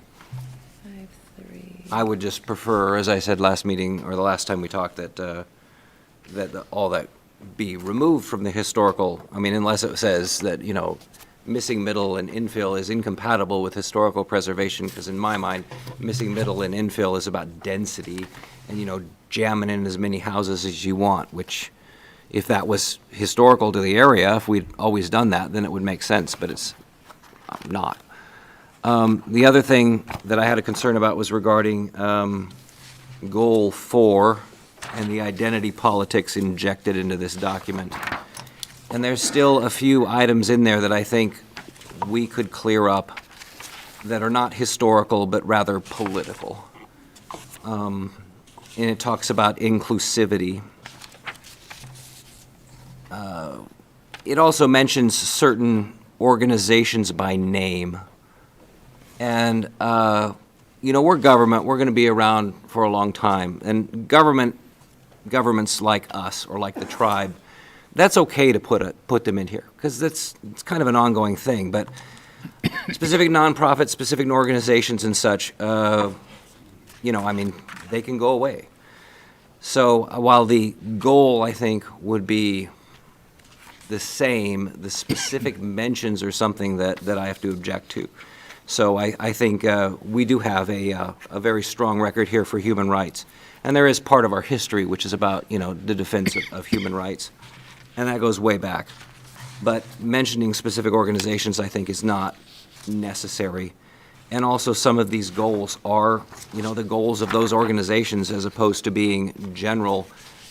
5.3. I would just prefer, as I said last meeting, or the last time we talked, that all that be removed from the historical, I mean, unless it says that, missing middle and infill is incompatible with historical preservation, because in my mind, missing middle and infill is about density and, jamming in as many houses as you want, which, if that was historical to the area, if we'd always done that, then it would make sense, but it's not. The other thing that I had a concern about was regarding Goal 4 and the identity politics injected into this document. And there's still a few items in there that I think we could clear up that are not historical, but rather political. And it talks about inclusivity. It also mentions certain organizations by name. And, we're government, we're going to be around for a long time. And governments like us, or like the tribe, that's okay to put them in here, because it's kind of an ongoing thing. But specific nonprofits, specific organizations and such, they can go away. So while the goal, I think, would be the same, the specific mentions are something that I have to object to. So I think we do have a very strong record here for human rights. And there is part of our history which is about, the defense of human rights. And that goes way back. But mentioning specific organizations, I think, is not necessary. And also some of these goals are, the goals of those organizations as opposed to being general.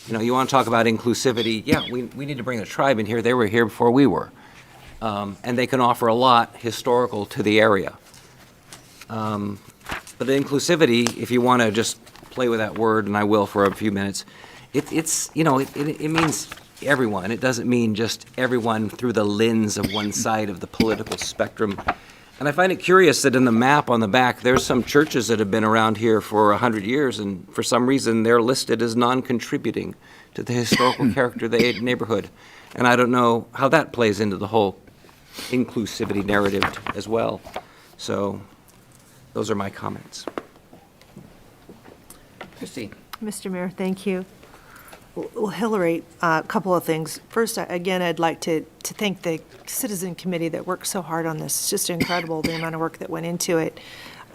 You want to talk about inclusivity, yeah, we need to bring the tribe in here. They were here before we were. And they can offer a lot historical to the area. But the inclusivity, if you want to just play with that word, and I will for a few minutes, it means everyone. It doesn't mean just everyone through the lens of one side of the political spectrum. And I find it curious that in the map on the back, there's some churches that have been around here for 100 years, and for some reason they're listed as non-contributing to the historical character of the neighborhood. And I don't know how that plays into the whole inclusivity narrative as well. So those are my comments. Christine. Mr. Mayor, thank you. Well, Hillary, a couple of things. First, again, I'd like to thank the Citizen Committee that worked so hard on this. It's just incredible, the amount of work that went into it.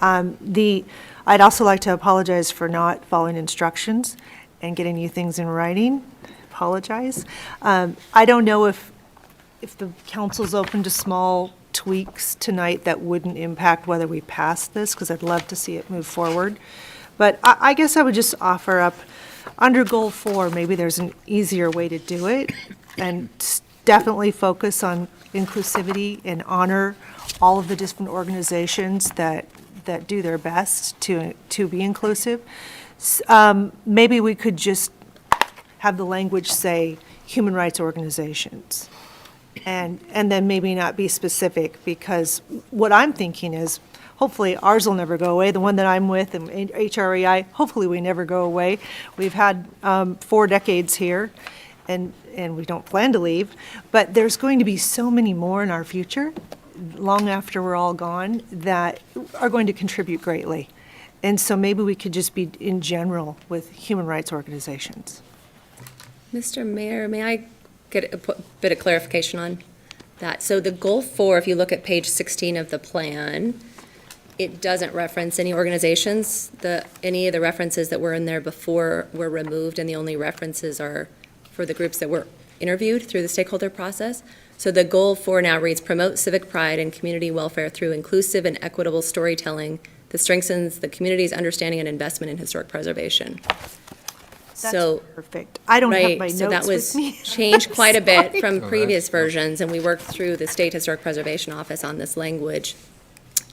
I'd also like to apologize for not following instructions and getting you things in writing. Apologize. I don't know if the council's open to small tweaks tonight that wouldn't impact whether we pass this, because I'd love to see it move forward. But I guess I would just offer up, under Goal 4, maybe there's an easier way to do it, and definitely focus on inclusivity and honor all of the different organizations that do their best to be inclusive. Maybe we could just have the language say human rights organizations, and then maybe not be specific, because what I'm thinking is, hopefully ours will never go away. The one that I'm with, and HREI, hopefully we never go away. We've had 4 decades here, and we don't plan to leave. But there's going to be so many more in our future, long after we're all gone, that are going to contribute greatly. And so maybe we could just be in general with human rights organizations. Mr. Mayor, may I get a bit of clarification on that? So the Goal 4, if you look at page 16 of the plan, it doesn't reference any organizations. Any of the references that were in there before were removed, and the only references are for the groups that were interviewed through the stakeholder process. So the Goal 4 now reads, promote civic pride and community welfare through inclusive and equitable storytelling that strengthens the community's understanding and investment in historic preservation. That's perfect. I don't have my notes so that was with me. changed quite a bit Sorry. from previous versions, and we worked through the State Historic Preservation Office on this language.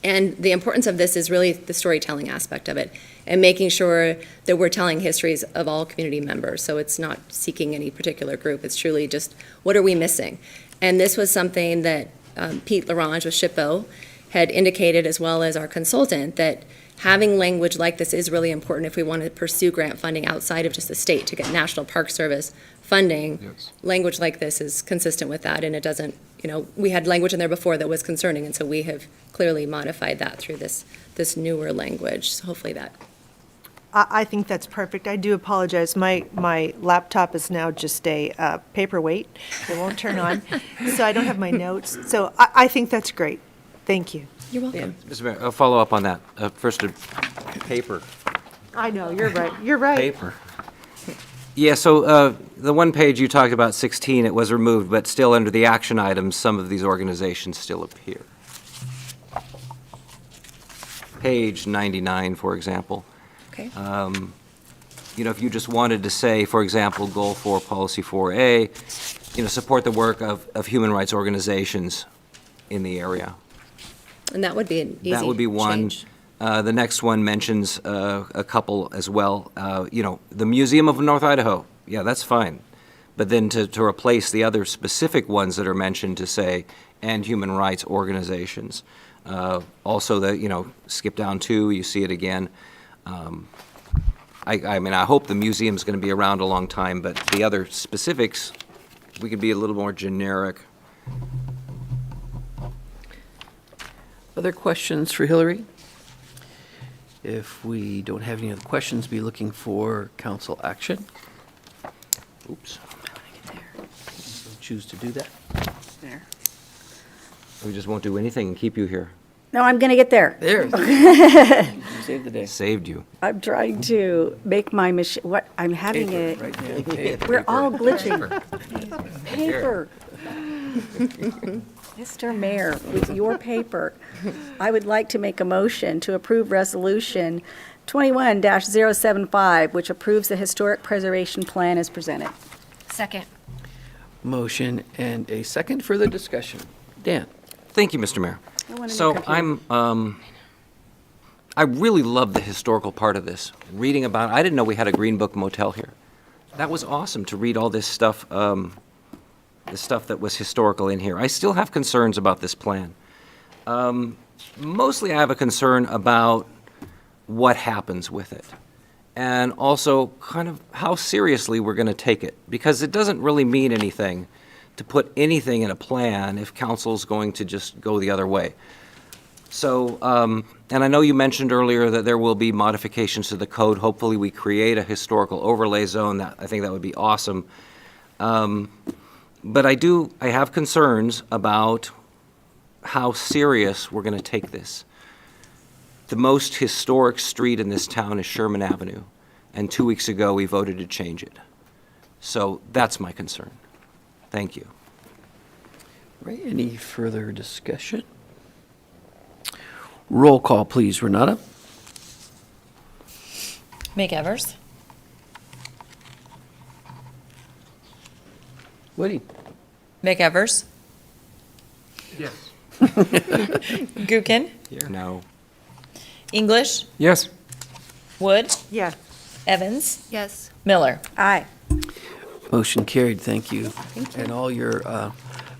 And the importance of this is really the storytelling aspect of it, and making sure that we're telling histories of all community members. So it's not seeking any particular group. It's truly just, what are we missing? And this was something that Pete Larange with SHPO had indicated, as well as our consultant, that having language like this is really important if we want to pursue grant funding outside of just the state to get National Park Service funding. Yes. Language like this is consistent with that, and it doesn't, we had language in there before that was concerning, and so we have clearly modified that through this newer language. So hopefully that I think that's perfect. I do apologize. My laptop is now just a paperweight. It won't turn on, so I don't have my notes. So I think that's great. Thank you. You're welcome. Mr. Mayor, I'll follow up on that. First, paper. I know, you're right. You're right. Paper. Yeah, so the one page you talked about, 16, it was removed, but still under the action items, some of these organizations still appear. Page 99, for example. Okay. If you just wanted to say, for example, Goal 4, Policy 4A, support the work of human rights organizations in the area. And that would be an easy That would be one. change. The next one mentions a couple as well. The Museum of North Idaho. Yeah, that's fine. But then to replace the other specific ones that are mentioned to say, and human rights organizations. Also, skip down 2, you see it again. I hope the museum's going to be around a long time, but the other specifics, we could be a little more generic. Other questions for Hillary? If we don't have any other questions, be looking for council action. Oops. Choose to do that. There. We just won't do anything and keep you here. No, I'm going to get there. There. Save the day. Saved you. I'm trying to make my machine, I'm having Paper, a, right now. Paper. we're all glitching. Paper. Mr. Mayor, with your paper, I would like to make a motion to approve Resolution 21-075, which approves the Historic Preservation Plan as presented. Second. Motion and a second. Further discussion. Dan? Thank you, Mr. Mayor. I want a new So computer. I really love the historical part of this. Reading about, I didn't know we had a Green Book motel here. That was awesome to read all this stuff, the stuff that was historical in here. I still have concerns about this plan. Mostly I have a concern about what happens with it. And also kind of how seriously we're going to take it. Because it doesn't really mean anything to put anything in a plan if council's going to just go the other way. So, and I know you mentioned earlier that there will be modifications to the code. Hopefully we create a historical overlay zone. I think that would be awesome. But I have concerns about how serious we're going to take this. The most historic street in this town is Sherman Avenue, and 2 weeks ago we voted to change it. So that's my concern. Thank you. Right, any further discussion? Roll call, please, Renata. McEvers. Woody? McEvers. Yes. Gookin. No. English. Yes. Wood. Yes. Evans. Yes. Miller. Aye. Motion carried, thank you. And all your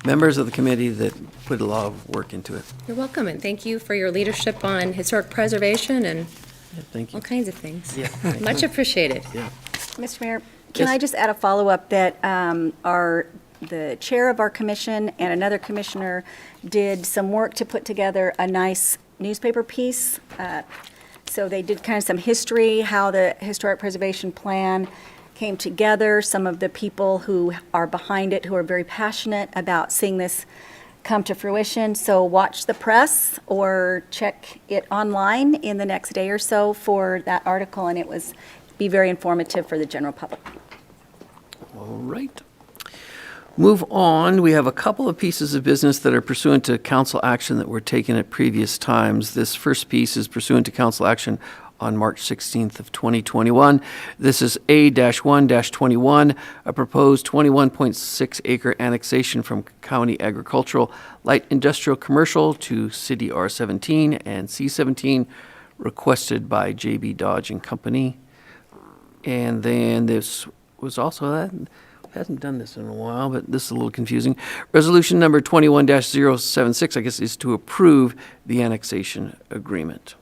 members of the committee that put a lot of work into it. You're welcome, and thank you for your leadership on historic preservation and Yeah, thank you. all kinds of things. Yeah, thank Much you. appreciated. Yeah. Mr. Mayor, can Yes. I just add a follow-up that the chair of our commission and another commissioner did some work to put together a nice newspaper piece. So they did kind of some history, how the Historic Preservation Plan came together, some of the people who are behind it, who are very passionate about seeing this come to fruition. So watch the press or check it online in the next day or so for that article, and it was be very informative for the general public. All right. Move on. We have a couple of pieces of business that are pursuant to council action that were taken at previous times. This first piece is pursuant to council action on March 16th of 2021. This is A-1-21, a proposed 21.6 acre annexation from county agricultural light industrial commercial to city R17 and C17, requested by JB Dodge and Company. And then this was also that. Hasn't done this in a while, but this is a little confusing. Resolution number 21-076, I guess, is to approve the annexation agreement.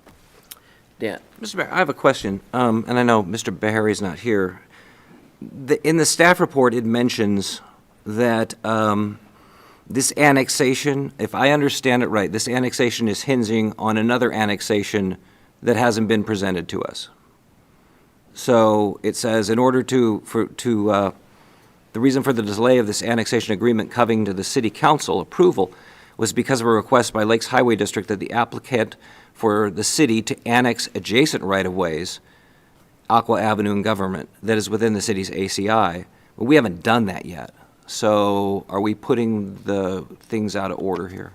Dan? Mr. Mayor, I have a question, and I know Mr. Bahari's not here. In the staff report, it mentions that this annexation, if I understand it right, this annexation is hinging on another annexation that hasn't been presented to us. So it says, in order the reason for the delay of this annexation agreement coming to the city council approval was because of a request by Lakes Highway District that the applicant for the city to annex adjacent right-of-ways, Aqua Avenue and Government, that is within the city's ACI. But we haven't done that yet. So are we putting the things out of order here?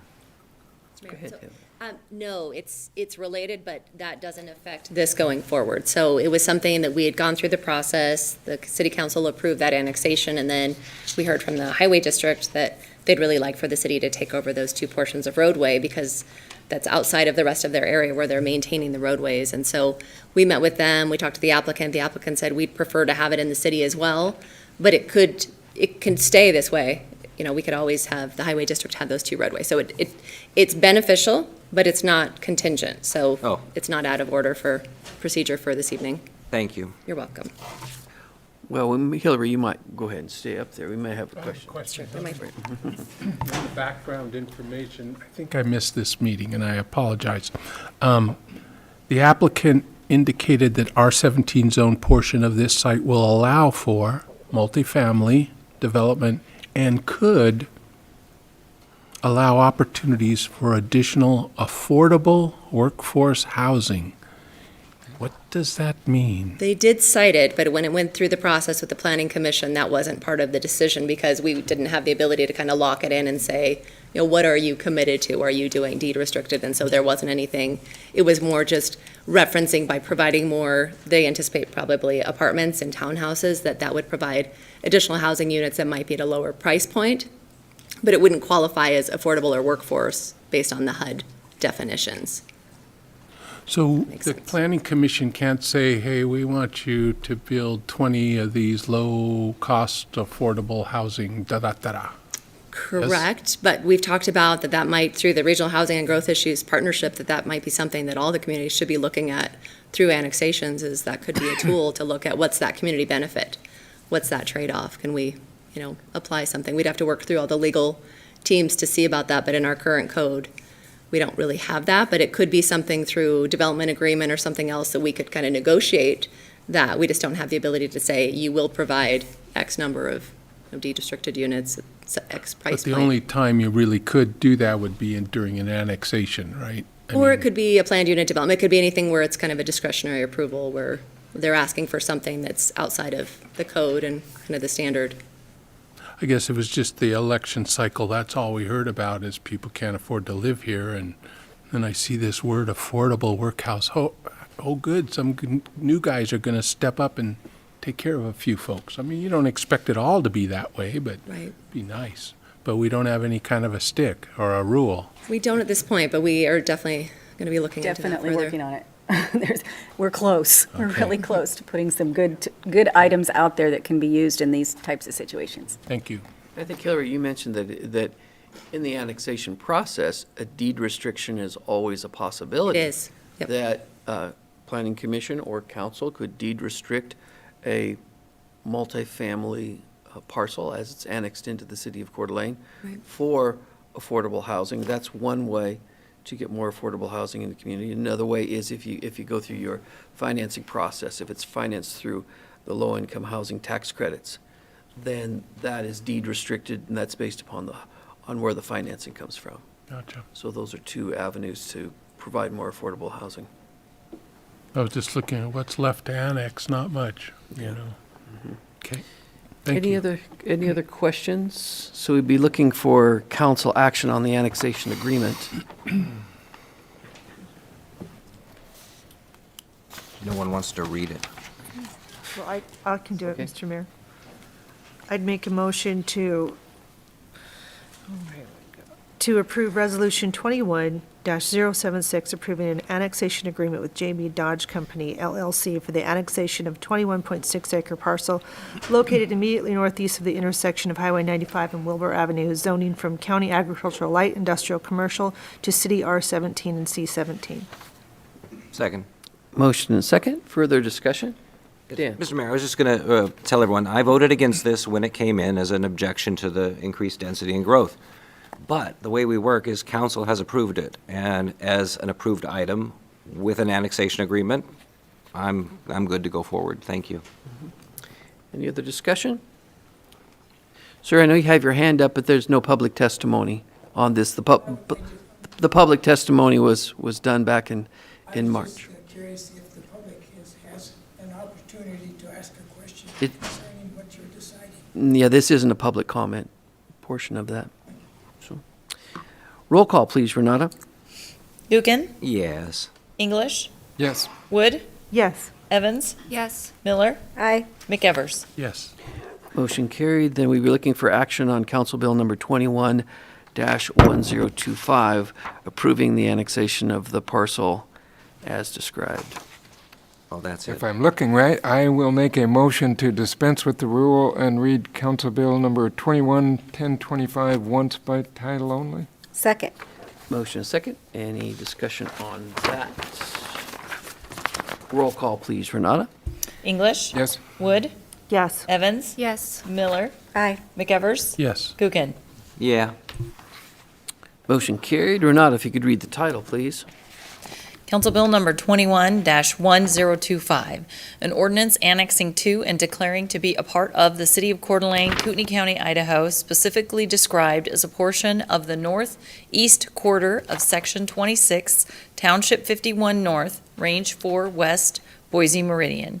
Go ahead, Taylor. No, it's related, but that doesn't affect this going forward. So it was something that we had gone through the process, the city council approved that annexation, and then we heard from the highway district that they'd really like for the city to take over those two portions of roadway because that's outside of the rest of their area where they're maintaining the roadways. And so we met with them, we talked to the applicant said we'd prefer to have it in the city as well, but it can stay this way. You know, we could always have the highway district have those two roadways. So it's beneficial, but it's not contingent. So it's not out of order for procedure for this evening. Thank you. You're welcome. Well, Hillary, you might go ahead and stay up there. We may have a question. Sure, The background information, I think I missed this meeting, and I apologize. The applicant indicated that R17 zone portion of this site will allow for multifamily development and could allow opportunities for additional affordable workforce housing. What does that mean? They did cite it, but when it went through the process with the planning commission, that wasn't part of the decision because we didn't have the ability to kind of lock it in and say, you know, what are you committed to? Are you doing deed restricted? And so there wasn't anything. It was more just referencing by providing more, they anticipate probably apartments and townhouses, that would provide additional housing units that might be at a lower price point, but it wouldn't qualify as affordable or workforce based on the HUD definitions. So the planning commission can't say, hey, we want you to build 20 of these low-cost affordable housing, da-da-da-da. Correct, but we've talked about that might, through the Regional Housing and Growth Issues Partnership, that might be something that all the communities should be looking at through annexations, is that could be a tool to look at what's that community benefit? What's that trade-off? Can we, apply something? We'd have to work through all the legal teams to see about that, but in our current code, we don't really have that, but it could be something through development agreement or something else that we could kind of negotiate that. We just don't have the ability to say, you will provide X number of deed-restricted units, X price But the point. only time you really could do that would be during an annexation, right? Or it could be a planned unit development. It could be anything where it's kind of a discretionary approval, where they're asking for something that's outside of the code and kind of the standard. I guess it was just the election cycle, that's all we heard about, is people can't afford to live here, and then I see this word affordable workhouse. Oh, good, some new guys are going to step up and take care of a few folks. I mean, you don't expect it all to be that way, but it'd be nice. But we don't have any kind of a stick or a rule. We don't at this point, but we are definitely going to be looking into that Definitely further. working on it. We're close. We're Okay. really close to putting some good items out there that can be used in these types of situations. Thank you. I think, Hillary, you mentioned that in the annexation process, a deed restriction is always a possibility. It is. Yep. That planning commission or council could deed restrict a multifamily parcel as it's annexed into the city of Coeur d'Alene for affordable housing. That's one way to get more affordable housing in the community. Another way is if you go through your financing process, if it's financed through the low-income housing tax credits, then that is deed restricted, and that's based upon where the financing comes from. Gotcha. So those are two avenues to provide more affordable housing. I was just looking at what's left to annex, not much, Okay. Thank you. Any other questions? So we'd be looking for council action on the annexation agreement. No one wants to read it. Well, I can do it, Okay. Mr. Mayor. I'd make a motion to approve Resolution 21-076, approving an annexation agreement with J.B. Dodge Company LLC for the annexation of 21.6-acre parcel located immediately northeast of the intersection of Highway 95 and Wilbur Avenue, zoning from County Agricultural Light Industrial Commercial to City R17 and C17. Second. Motion and second. Further discussion? Dan? Mr. Mayor, I was just going to tell everyone, I voted against this when it came in as an objection to the increased density and growth. But the way we work is council has approved it, and as an approved item with an annexation agreement, I'm good to go forward. Thank you. Any other discussion? Sir, I know you have your hand up, but there's no public testimony on this. The public testimony was done back in March. I'm just curious if the public has an opportunity to ask a question It- concerning what you're deciding. Yeah, this isn't a public comment portion of that. So, roll call, please, Renata. Gookin, Yes. English, Yes. Wood, Yes. Evans, Yes. Miller, Aye. McEvers. Yes. Motion carried. Then we'll be looking for action on Council Bill number 21-1025, approving the annexation of the parcel as described. Oh, that's it. If I'm looking right, I will make a motion to dispense with the rule and read Council Bill number 21-1025 once by title only. Second. Motion and second. Any discussion on that? Roll call, please, Renata. English, Yes. Wood, Yes. Evans, Yes. Miller, Aye. McEvers, Yes. Gookin. Yeah. Motion carried. Renata, if you could read the title, please. Council Bill number 21-1025, an ordinance annexing to and declaring to be a part of the city of Coeur d'Alene, Kootenai County, Idaho, specifically described as a portion of the northeast quarter of Section 26, Township 51 North, Range 4 West, Boise Meridian.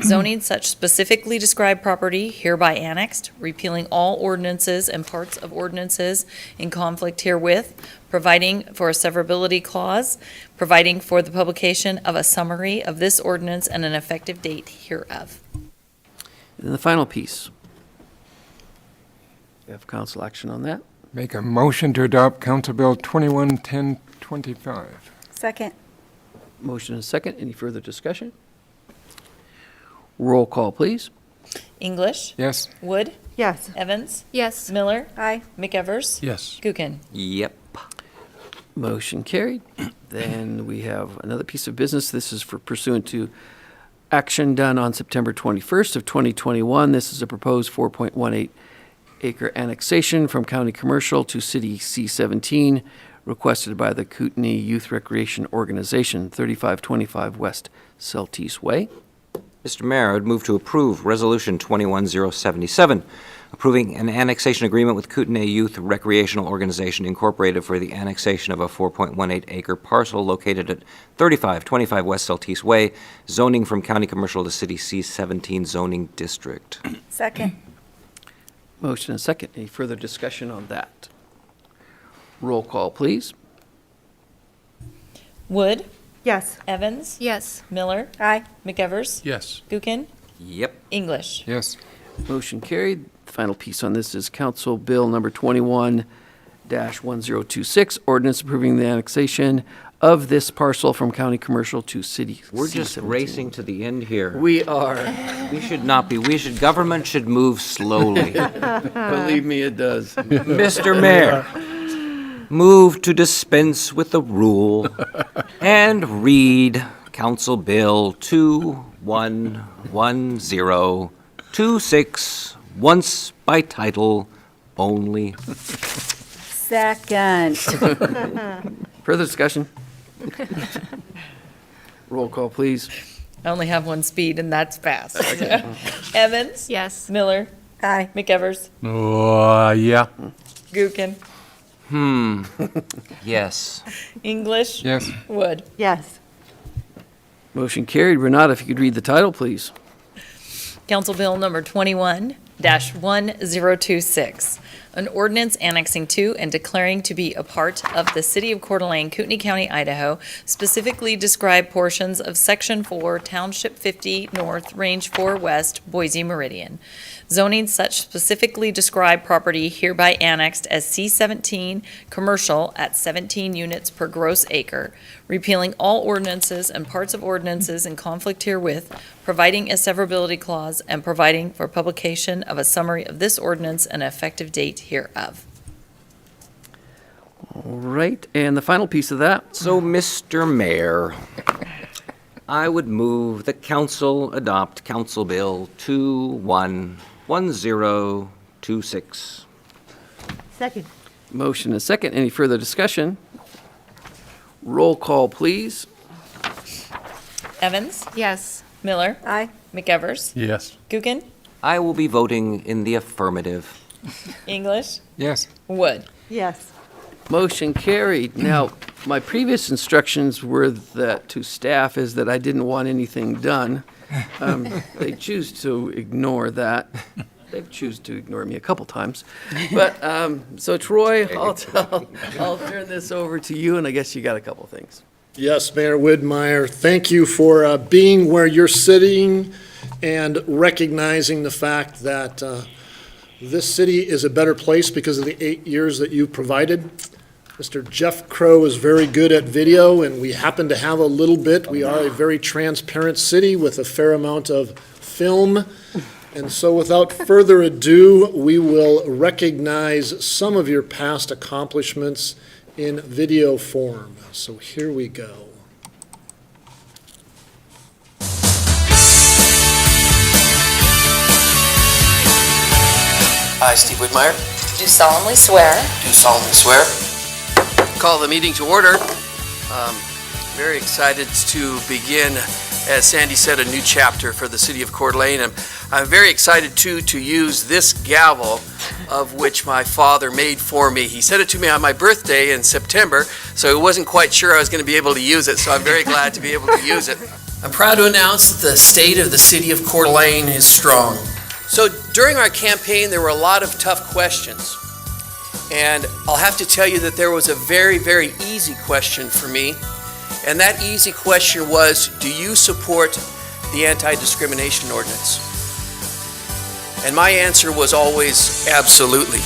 Zoning such specifically described property hereby annexed, repealing all ordinances and parts of ordinances in conflict herewith, providing for a severability clause, providing for the publication of a summary of this ordinance and an effective date hereof. And the final piece. We have council action on that. Make a motion to adopt Council Bill 21-1025. Second. Motion and second. Any further discussion? Roll call, please. English, Yes. Wood, Yes. Evans, Yes. Miller, Aye. McEvers, Yes. Gookin. Yep. Motion carried. Then we have another piece of business. This is for pursuant to action done on September 21st of 2021. This is a proposed 4.18 acre annexation from county commercial to city C-17, requested by the Kootenai Youth Recreation Organization, 3525 West Celtice Way. Mr. Mayor, I would move to approve Resolution 21077, approving an annexation agreement with Kootenai Youth Recreational Organization Incorporated for the annexation of a 4.18 acre parcel located at 3525 West Celtice Way, zoning from county commercial to city C-17 zoning district. Second. Motion and second. Any further discussion on that? Roll call, please. Wood, Yes. Evans, Yes. Miller, Aye. McEvers, Yes. Gookin, Yep. English. Yes. Motion carried. The final piece on this is Council Bill number 21-1026, ordinance approving the annexation of this parcel from county commercial to city We're just C-17. racing to the end here. We are. We should not be. Government should move slowly. Believe me, it does. Mr. Mayor, move to dispense with the rule and read Council Bill 211026 once by title only. Second. Further discussion? Roll call, please. I only have one speed, and that's fast. Evans, Yes. Miller, Aye. McEvers, Yeah. Gookin, Yes. English, Yes. Wood. Yes. Motion carried. Renata, if you could read the title, please. Council Bill number 21-1026, an ordinance annexing to and declaring to be a part of the city of Coeur d'Alene, Kootenai County, Idaho, specifically described portions of Section 4, Township 50 North, Range 4 West, Boise Meridian. Zoning such specifically described property hereby annexed as C-17 commercial at 17 units per gross acre, repealing all ordinances and parts of ordinances in conflict herewith, providing a severability clause, and providing for publication of a summary of this ordinance and effective date hereof. All right, and the final piece of that. So, Mr. Mayor, I would move that council adopt Council Bill 211026. Second. Motion and second. Any further discussion? Roll call, please. Evans? Yes. Miller? Aye. McEvers? Yes. Gookin? I will be voting in the affirmative. English? Yes. Wood? Yes. Motion carried. Now, my previous instructions were that to staff is that I didn't want anything done. They choose to ignore that. They've choose to ignore me a couple times. But, so Troy, I'll turn this over to you, and I guess you got a couple things. Yes, Mayor Widmeyer, thank you for being where you're sitting and recognizing the fact that this city is a better place because of the 8 years that you provided. Mr. Jeff Crow is very good at video, and we happen to have a little bit. We are a very transparent city with a fair amount of film. And so without further ado, we will recognize some of your past accomplishments in video form. So here we go. I, Steve Whitmire, Do solemnly swear do solemnly swear. Call the meeting to order. Very excited to begin, as Sandy said, a new chapter for the city of Coeur d'Alene. And I'm very excited, too, to use this gavel, of which my father made for me. He sent it to me on my birthday in September, so he wasn't quite sure I was going to be able to use it, so I'm very glad to be able to use it. I'm proud to announce that the state of the city of Coeur d'Alene is strong. So during our campaign, there were a lot of tough questions. And I'll have to tell you that there was a very, very easy question for me. And that easy question was, do you support the anti-discrimination ordinance? And my answer was always absolutely.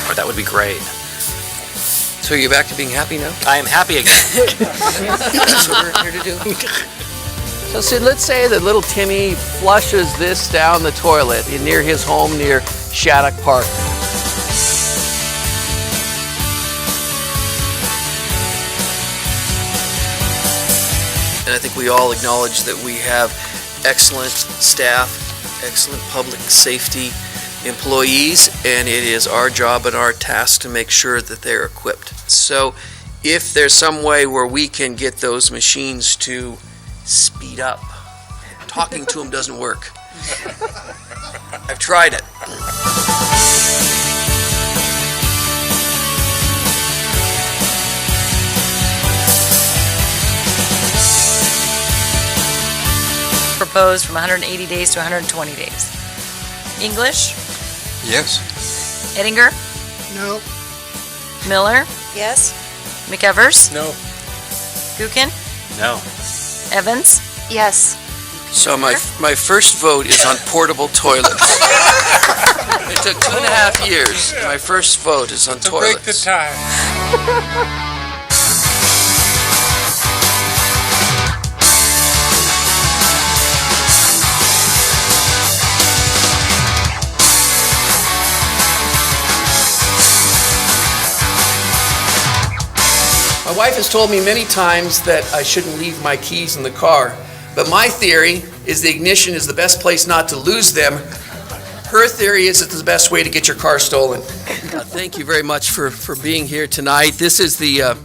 Or that would be great. So you're back to being happy now? I am happy again. That's what we're here to do. So Sid, let's say that little Timmy flushes this down the toilet near his home near Shattuck Park. And I think we all acknowledge that we have excellent staff, excellent public safety employees, and it is our job and our task to make sure that they're equipped. So if there's some way where we can get those machines to speed up, talking to them doesn't work. I've tried it. proposed from 180 days to 120 days. English? Yes. Edinger? No. Miller? Yes? McEvers? No. Gookin? No. Evans? Yes. So my first vote is on portable toilets. It took 2.5 years. My first vote is on toilets. Break the tie. My wife has told me many times that I shouldn't leave my keys in the car, but my theory is the ignition is the best place not to lose them. Her theory is it's the best way to get your car stolen. Thank you very much for being here tonight. This is the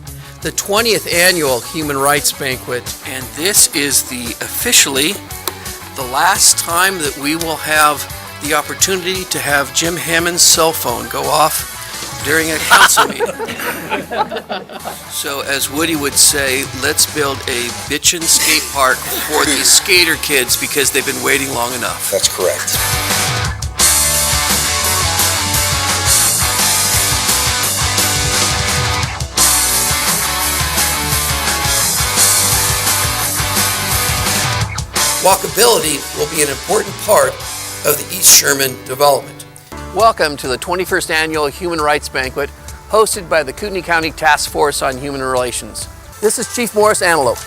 20th annual Human Rights Banquet, and this is officially the last time that we will have the opportunity to have Jim Hammond's cell phone go off during a council meeting. So as Woody would say, let's build a bitchin' skate park for these skater kids because they've been waiting long enough. That's correct. Walkability will be an important part of the East Sherman development. Welcome to the 21st Annual Human Rights Banquet, hosted by the Kootenai County Task Force on Human Relations. This is Chief Morris Antelope.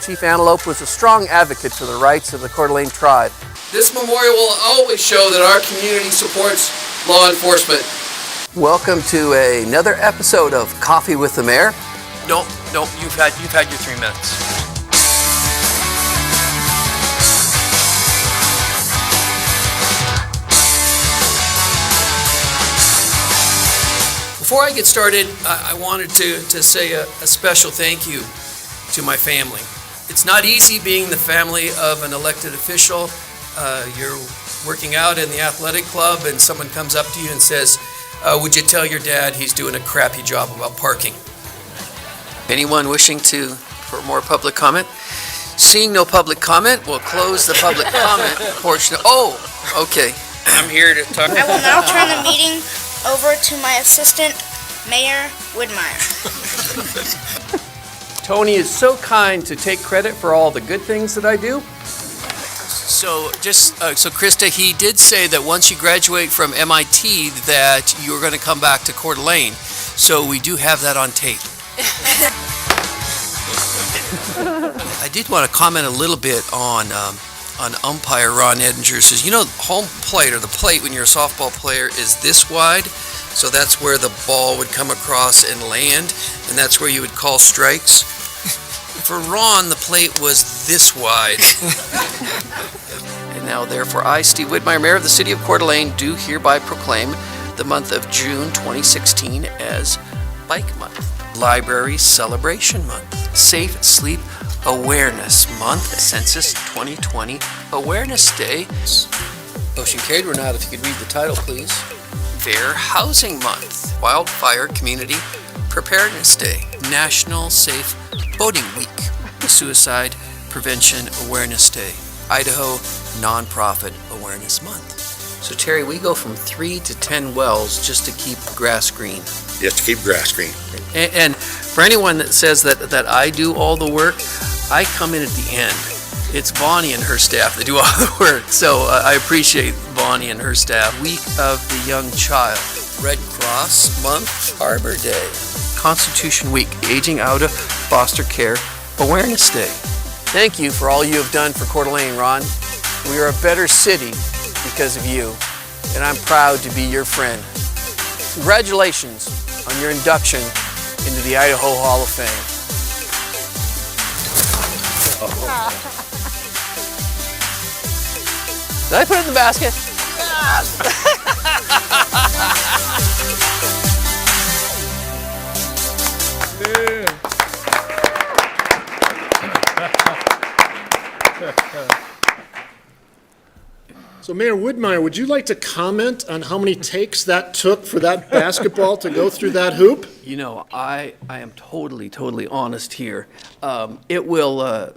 Chief Antelope was a strong advocate for the rights of the Coeur d'Alene tribe. This memorial will always show that our community supports law enforcement. Welcome to another episode of Coffee with the Mayor. No, you've had your 3 minutes. Before I get started, I wanted to say a special thank you to my family. It's not easy being the family of an elected official. You're working out in the athletic club and someone comes up to you and says, would you tell your dad he's doing a crappy job about parking? Anyone wishing for more public comment? Seeing no public comment, we'll close the public comment portion. Oh, okay. I'm here to talk. I will now turn the meeting over to my assistant, Mayor Woodmeyer. Tony is so kind to take credit for all the good things that I do. So so Krista, he did say that once you graduate from MIT that you're going to come back to Coeur d'Alene. So we do have that on tape. I did want to comment a little bit on umpire Ron Edinger. Says, home plate or the plate when you're a softball player is this wide. So that's where the ball would come across and land, and that's where you would call strikes. For Ron, the plate was this wide. And now, therefore, I, Steve Whitmire, Mayor of the City of Coeur d'Alene, do hereby proclaim the month of June 2016 as Bike Month, Library Celebration Month, Safe Sleep Awareness Month, Census 2020 Awareness Day, Motion carried. We're not, if you could read the title, please. Fair Housing Month, Wildfire Community Preparedness Day, National Safe Boating Week, Suicide Prevention Awareness Day, Idaho Nonprofit Awareness Month. So Terry, we go from 3 to 10 wells just to keep grass green. Just to keep grass green. And for anyone that says that I do all the work, I come in at the end. It's Bonnie and her staff that do all the work. So I appreciate Bonnie and her staff. Week of the Young Child, Red Cross Month, Arbor Day, Constitution Week, Aging Out of Foster Care Awareness Day. Thank you for all you have done for Coeur d'Alene, Ron. We are a better city because of you, and I'm proud to be your friend. Congratulations on your induction into the Idaho Hall of Fame. Did I put it in the basket? So Mayor Woodmeyer, would you like to comment on how many takes that took for that basketball to go through that hoop? I am totally honest here. It will, I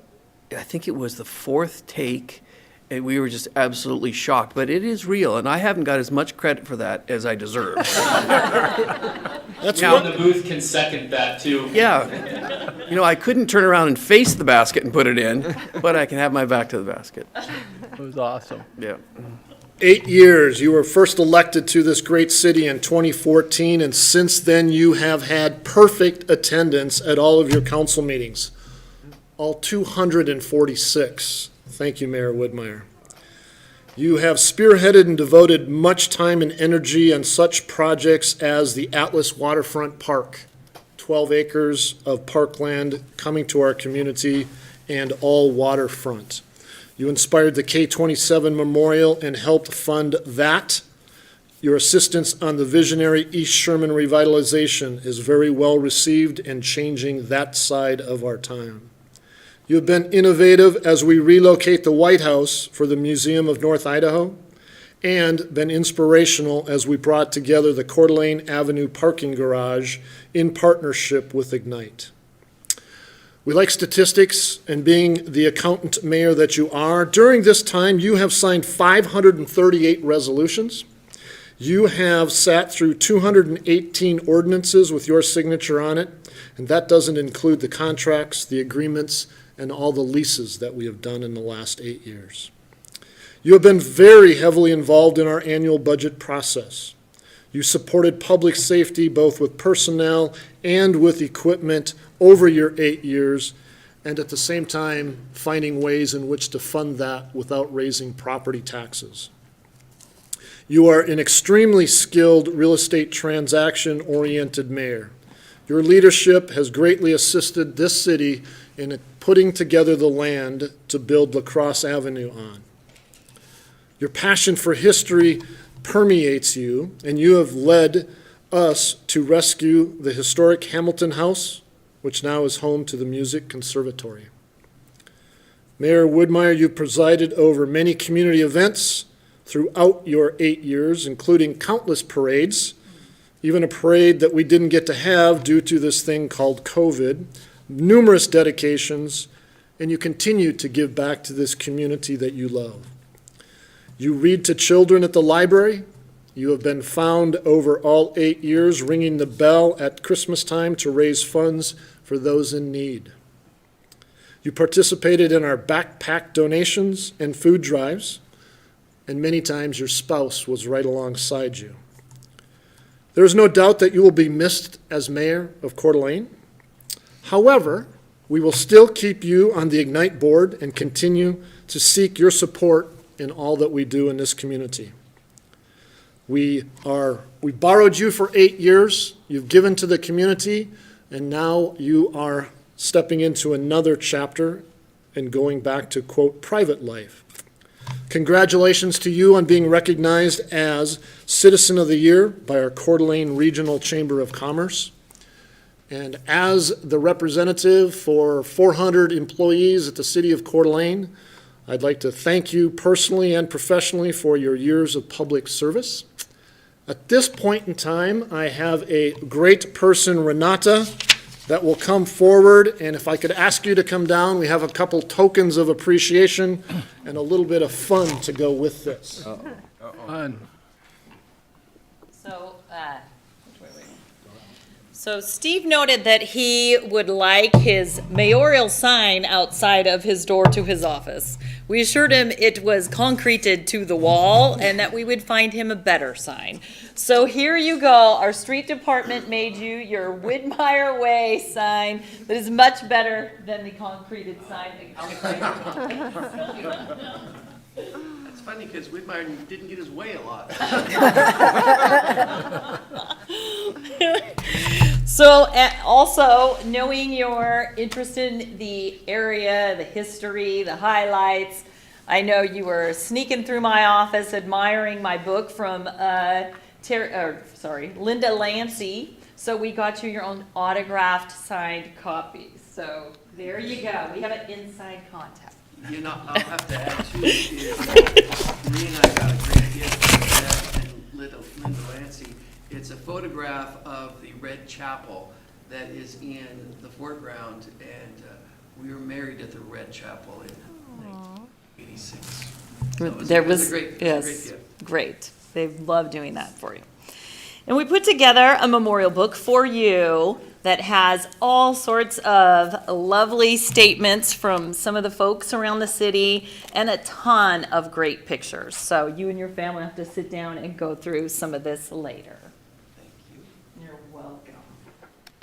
think it was the fourth take, and we were just absolutely shocked. But it is real, and I haven't got as much credit for that as I deserve. That's what the booth can second that too. Yeah. I couldn't turn around and face the basket and put it in, but I can have my back to the basket. It was awesome. Yeah. 8 years. You were first elected to this great city in 2014, and since then you have had perfect attendance at all of your council meetings. All 246. Thank you, Mayor Woodmeyer. You have spearheaded and devoted much time and energy on such projects as the Atlas Waterfront Park, 12 acres of parkland coming to our community, and all waterfront. You inspired the K-27 Memorial and helped fund that. Your assistance on the visionary East Sherman revitalization is very well received and changing that side of our time. You have been innovative as we relocate the White House for the Museum of North Idaho, and been inspirational as we brought together the Coeur d'Alene Avenue parking garage in partnership with Ignite. We like statistics, and being the accountant mayor that you are, during this time you have signed 538 resolutions. You have sat through 218 ordinances with your signature on it, and that doesn't include the contracts, the agreements, and all the leases that we have done in the last 8 years. You have been very heavily involved in our annual budget process. You supported public safety both with personnel and with equipment over your 8 years, and at the same time finding ways in which to fund that without raising property taxes. You are an extremely skilled real estate transaction-oriented mayor. Your leadership has greatly assisted this city in putting together the land to build Lacrosse Avenue on. Your passion for history permeates you, and you have led us to rescue the historic Hamilton House, which now is home to the Music Conservatory. Mayor Woodmeyer, you presided over many community events throughout your 8 years, including countless parades, even a parade that we didn't get to have due to this thing called COVID, numerous dedications, and you continue to give back to this community that you love. You read to children at the library. You have been found over all 8 years ringing the bell at Christmas time to raise funds for those in need. You participated in our backpack donations and food drives, and many times your spouse was right alongside you. There is no doubt that you will be missed as mayor of Coeur d'Alene. However, we will still keep you on the Ignite board and continue to seek your support in all that we do in this community. We borrowed you for 8 years, you've given to the community, and now you are stepping into another chapter and going back to, quote, private life. Congratulations to you on being recognized as Citizen of the Year by our Coeur d'Alene Regional Chamber of Commerce. And as the representative for 400 employees at the city of Coeur d'Alene, I'd like to thank you personally and professionally for your years of public service. At this point in time, I have a great person, Renata, that will come forward, and if I could ask you to come down, we have a couple tokens of appreciation and a little bit of fun to go with this. Fun. So Steve noted that he would like his mayoral sign outside of his door to his office. We assured him it was concreted to the wall and that we would find him a better sign. So here you go. Our street department made you your Widmeyer Way sign that is much better than the concreted sign outside. It's funny because Widmeyer didn't get his way a lot. So also, knowing you're interested in the area, the history, the highlights, I know you were sneaking through my office admiring my book from Linda Lancey. So we got you your own autographed signed copy. So there you go. We have an inside contact. You know, I'll have to add to it. Marie and I got a great gift from Deb and Linda Lancey. It's a photograph of the Red Chapel that is in the foreground, and we were married at the Red Chapel in 1986. So it was a great gift. Great. They love doing that for you. And we put together a memorial book for you that has all sorts of lovely statements from some of the folks around the city and a ton of great pictures. So you and your family have to sit down and go through some of this later. Thank you. You're welcome.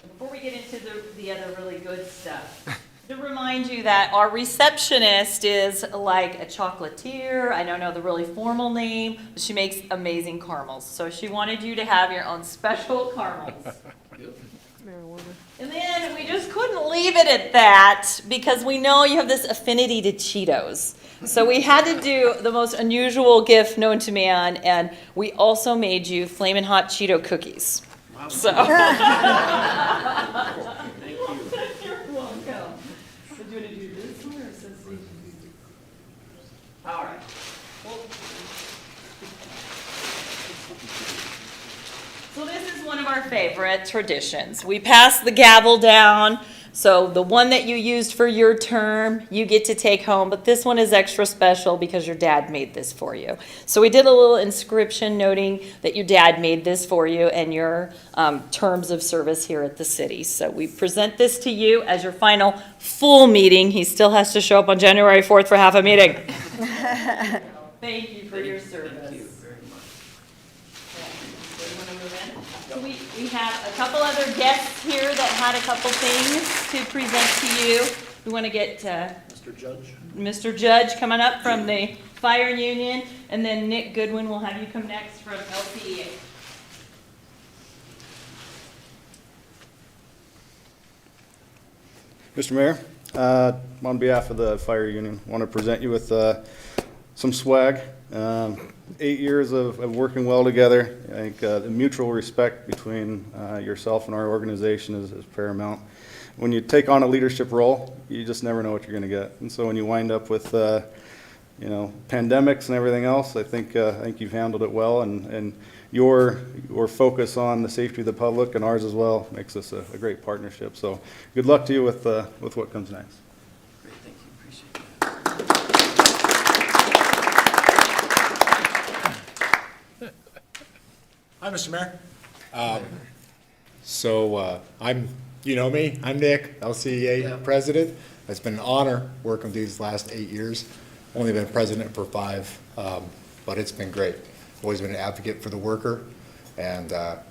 Before we get into the other really good stuff, to remind you that our receptionist is like a chocolatier. I don't know the really formal name, but she makes amazing caramels. So she wanted you to have your own special caramels. And then we just couldn't leave it at that because we know you have this affinity to Cheetos. So we had to do the most unusual gift known to man, and we also made you Flamin' Hot Cheeto cookies. Wow. So. Thank you. You're welcome. So do you want to do this one or association? All right. Well, so this is one of our favorite traditions. We pass the gavel down. So the one that you used for your term, you get to take home, but this one is extra special because your dad made this for you. So we did a little inscription noting that your dad made this for you and your terms of service here at the city. So we present this to you as your final full meeting. He still has to show up on January 4th for half a meeting. Thank you for your service. Thank you very much. We have a couple other guests here that had a couple things to present to you. We want to get Mr. Judge coming up from the Fire Union, and then Nick Goodwin will have you come next from LPEA. Mr. Mayor, on behalf of the Fire Union, I want to present you with some swag. 8 years of working well together. I think the mutual respect between yourself and our organization is paramount. when you take on a leadership role, you just never know what you're going to get. And so when you wind up with, pandemics and everything else, I think you've handled it well, and your focus on the safety of the public and ours as well makes this a great partnership. So good luck to you with what comes next. Great, thank you, appreciate that. Hi, Mr. Mayor. You know me, I'm Nick, LCEA president. It's been an honor working with these last 8 years. Only been president for 5, but it's been great. Always been an advocate for the worker, and a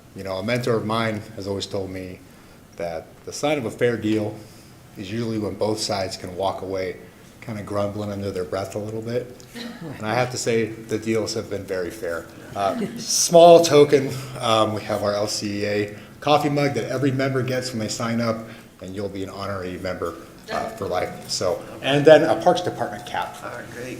mentor of mine has always told me that the sign of a fair deal is usually when both sides can walk away kind of grumbling under their breath a little bit. And I have to say the deals have been very fair. Small token, we have our LCEA coffee mug that every member gets when they sign up, and you'll be an honorary member for life. So, and then a Parks Department cap. All right, great.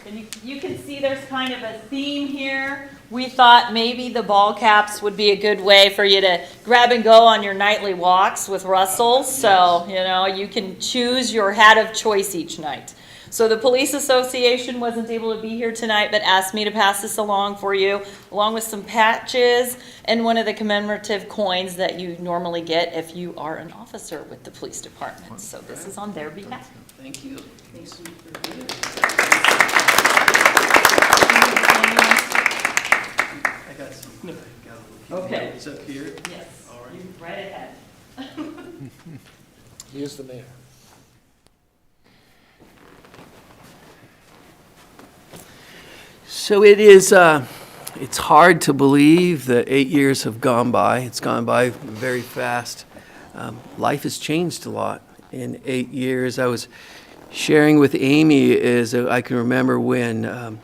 And you can see there's kind of a theme here. We thought maybe the ball caps would be a good way for you to grab and go on your nightly walks with Russell. So, you can choose your hat of choice each night. So the Police Association wasn't able to be here tonight, but asked me to pass this along for you, along with some patches and one of the commemorative coins that you normally get if you are an officer with the police department. So this is on their behalf. Thank you. I got some. Okay. It's up here. Yes. All right. You right ahead. He is the mayor. So it is, it's hard to believe that 8 years have gone by. It's gone by very fast. Life has changed a lot in 8 years. I was sharing with Amy I can remember when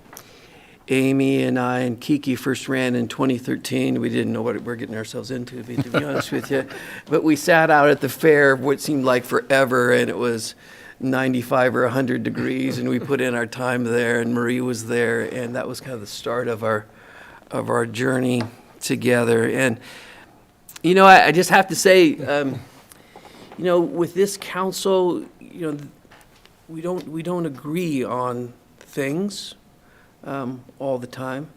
Amy and I and Kiki first ran in 2013. We didn't know what we're getting ourselves into, to be honest with you. But we sat out at the fair what seemed like forever, and it was 95 or 100 degrees, and we put in our time there, and Marie was there, and that was kind of the start of our journey together. And I just have to say, with this council, we don't agree on things all the time,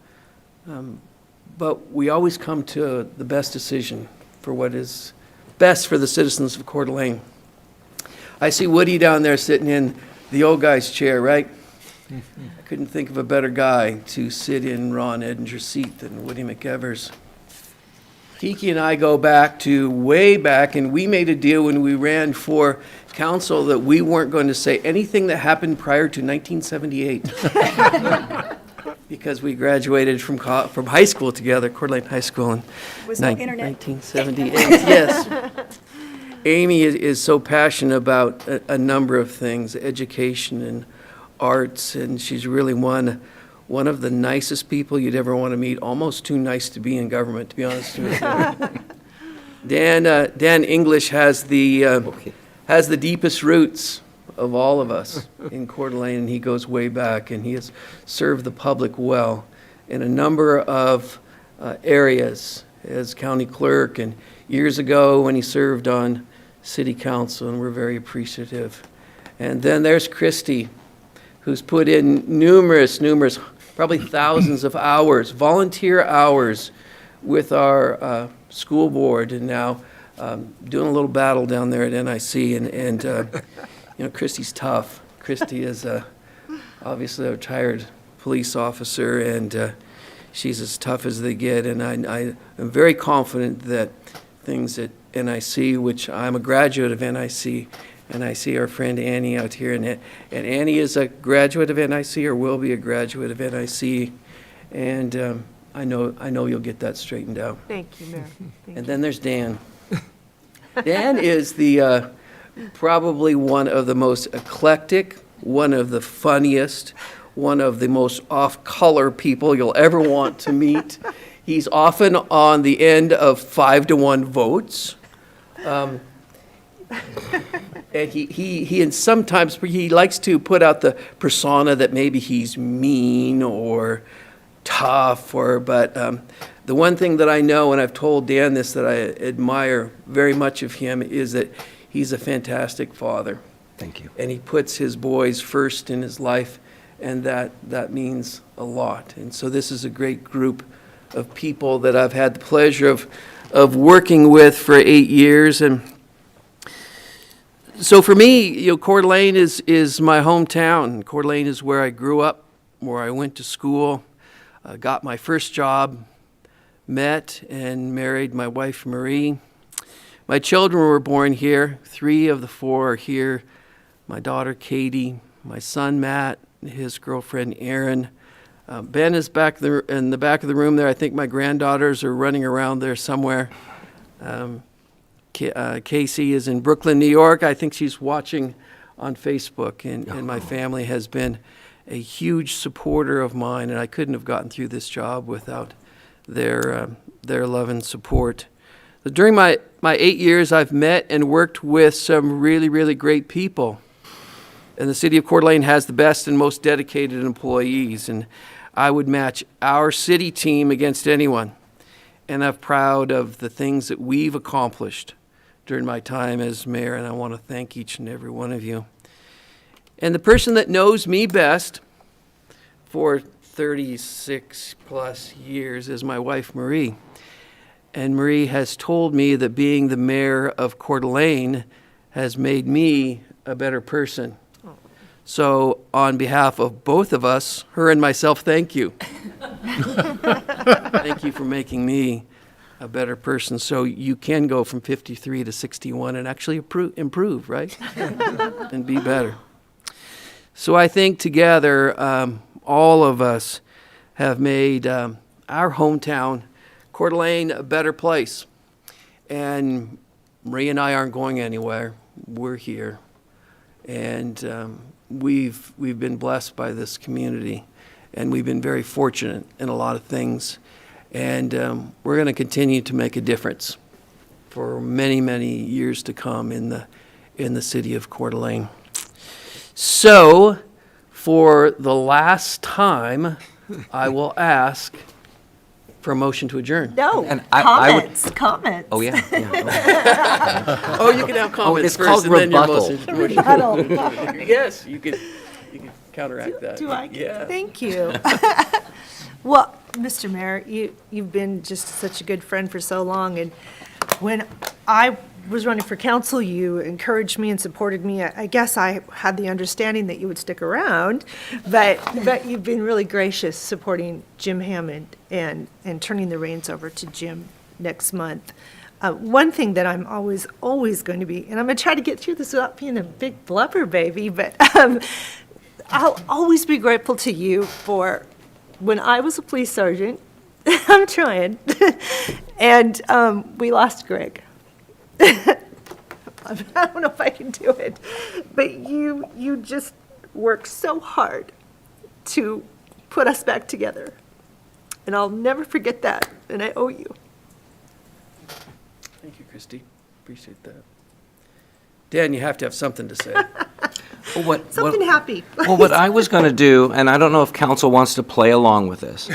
but we always come to the best decision for what is best for the citizens of Coeur d'Alene. I see Woody down there sitting in the old guy's chair, right? I couldn't think of a better guy to sit in Ron Edinger's seat than Woody McEvers. Kiki and I go back to way back, and we made a deal when we ran for council that we weren't going to say anything that happened prior to 1978. Because we graduated from high school together, Coeur d'Alene High School in Was no internet. 1978. Yes. Amy is so passionate about a number of things, education and arts, and she's really one of the nicest people you'd ever want to meet, almost too nice to be in government, to be honest with you. Dan English has the deepest roots of all of us in Coeur d'Alene, and he goes way back, and he has served the public well in a number of areas as county clerk, and years ago when he served on city council, and we're very appreciative. And then there's Christy, who's put in numerous, probably thousands of hours, volunteer hours with our school board, and now doing a little battle down there at NIC, and Christy's tough. Christy is obviously a retired police officer, and she's as tough as they get, and I am very confident that things at NIC, which I'm a graduate of NIC, and I see our friend Annie out here, and Annie is a graduate of NIC, or will be a graduate of NIC, and I know you'll get that straightened out. Thank you, Mayor. And then there's Dan. Dan is the probably one of the most eclectic, one of the funniest, one of the most off-color people you'll ever want to meet. He's often on the end of 5-to-1 votes. And and sometimes he likes to put out the persona that maybe he's mean or tough, but the one thing that I know, and I've told Dan this, that I admire very much of him, is that he's a fantastic father. Thank you. And he puts his boys first in his life, and that means a lot. And so this is a great group of people that I've had the pleasure of working with for 8 years. And so for me, Coeur d'Alene is my hometown. Coeur d'Alene is where I grew up, where I went to school, got my first job, met and married my wife, Marie. My children were born here. 3 of the 4 are here. My daughter, Katie, my son, Matt, his girlfriend, Erin. Ben is back there in the back of the room there. I think my granddaughters are running around there somewhere. Casey is in Brooklyn, New York. I think she's watching on Facebook, and my family has been a huge supporter of mine, and I couldn't have gotten through this job without their love and support. During my 8 years, I've met and worked with some really, really great people. And the city of Coeur d'Alene has the best and most dedicated employees, and I would match our city team against anyone. And I'm proud of the things that we've accomplished during my time as mayor, and I want to thank each and every one of you. And the person that knows me best for 36 plus years is my wife, Marie. And Marie has told me that being the mayor of Coeur d'Alene has made me a better person. So on behalf of both of us, her and myself, thank you. Thank you for making me a better person. So you can go from 53 to 61 and actually improve, right? And be better. So I think together, all of us have made our hometown, Coeur d'Alene, a better place. And Marie and I aren't going anywhere. We're here. And we've been blessed by this community, and we've been very fortunate in a lot of things. And we're going to continue to make a difference for many, many years to come in the city of Coeur d'Alene. So, for the last time, I will ask for a motion to adjourn. No, And I would- comments. Oh, yeah. Oh, you can have comments it's first, called and then your rebuttal. motion. Rebuttal. Yes, you can counteract that. Do I? Yeah. Thank you. Well, Mr. Mayor, you've been just such a good friend for so long, and when I was running for council, you encouraged me and supported me. I guess I had the understanding that you would stick around, but you've been really gracious supporting Jim Hammond and turning the reins over to Jim next month. One thing that I'm always going to be, and I'm going to try to get through this without being a big blubber baby, but I'll always be grateful to you for when I was a police sergeant. I'm trying. And we lost Greg. I don't know if I can do it, but you just worked so hard to put us back together. And I'll never forget that, and I owe you. Thank you, Christy. Appreciate that. Dan, you have to have something to say. Something happy. Well, what I was going to do, and I don't know if council wants to play along with this.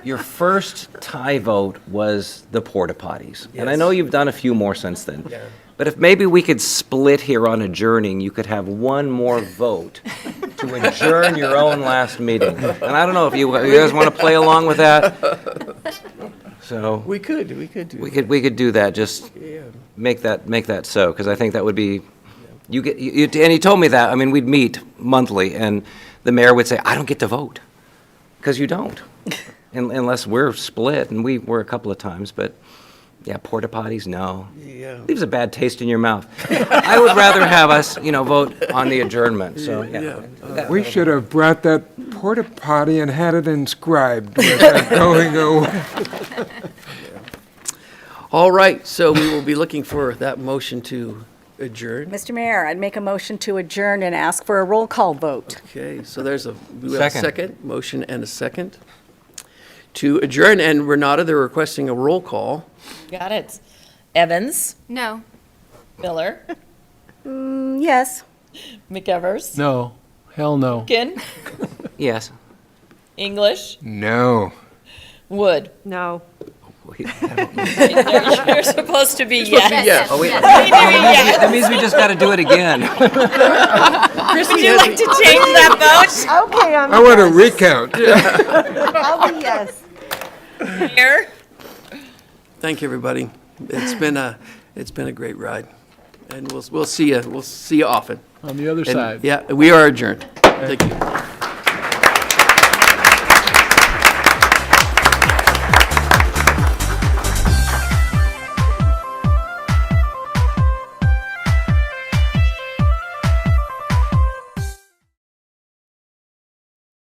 Your first tie vote was the porta potties. And I know you've done a few more since then. Yeah. But if maybe we could split here on adjourning, you could have one more vote to adjourn your own last meeting. And I don't know if you guys want to play along with that. So We could do we could do that. Just Yeah. make that so, because I think that would be. And he told me that. I mean, we'd meet monthly, and the mayor would say, "I don't get to vote," because you don't, unless we're split, and we were a couple of times. But yeah, porta potties, no. Yeah. Leaves a bad taste in your mouth. I would rather have us, vote on the adjournment. So yeah. We should have brought that porta potty and had it inscribed with that going away. All right, so we will be looking for that motion to adjourn. Mr. Mayor, I'd make a motion to adjourn and ask for a roll call vote. Okay, so we have a Second. second, motion and a second to adjourn. And Renata, they're requesting a roll call. Got it. Evans, No. Miller, Yes. McEvers, No, hell no. Kin, Yes. English? No. Wood? No. You're supposed to be yes. Oh, wait. Yes. That means we just got to do it again. Would you like to change that vote? Okay, I'm I want to recount. I'll be yes. Mayor? Thank you, everybody. It's been a great ride, and we'll see you often. On the other And, side. yeah, we are adjourned. Thank you.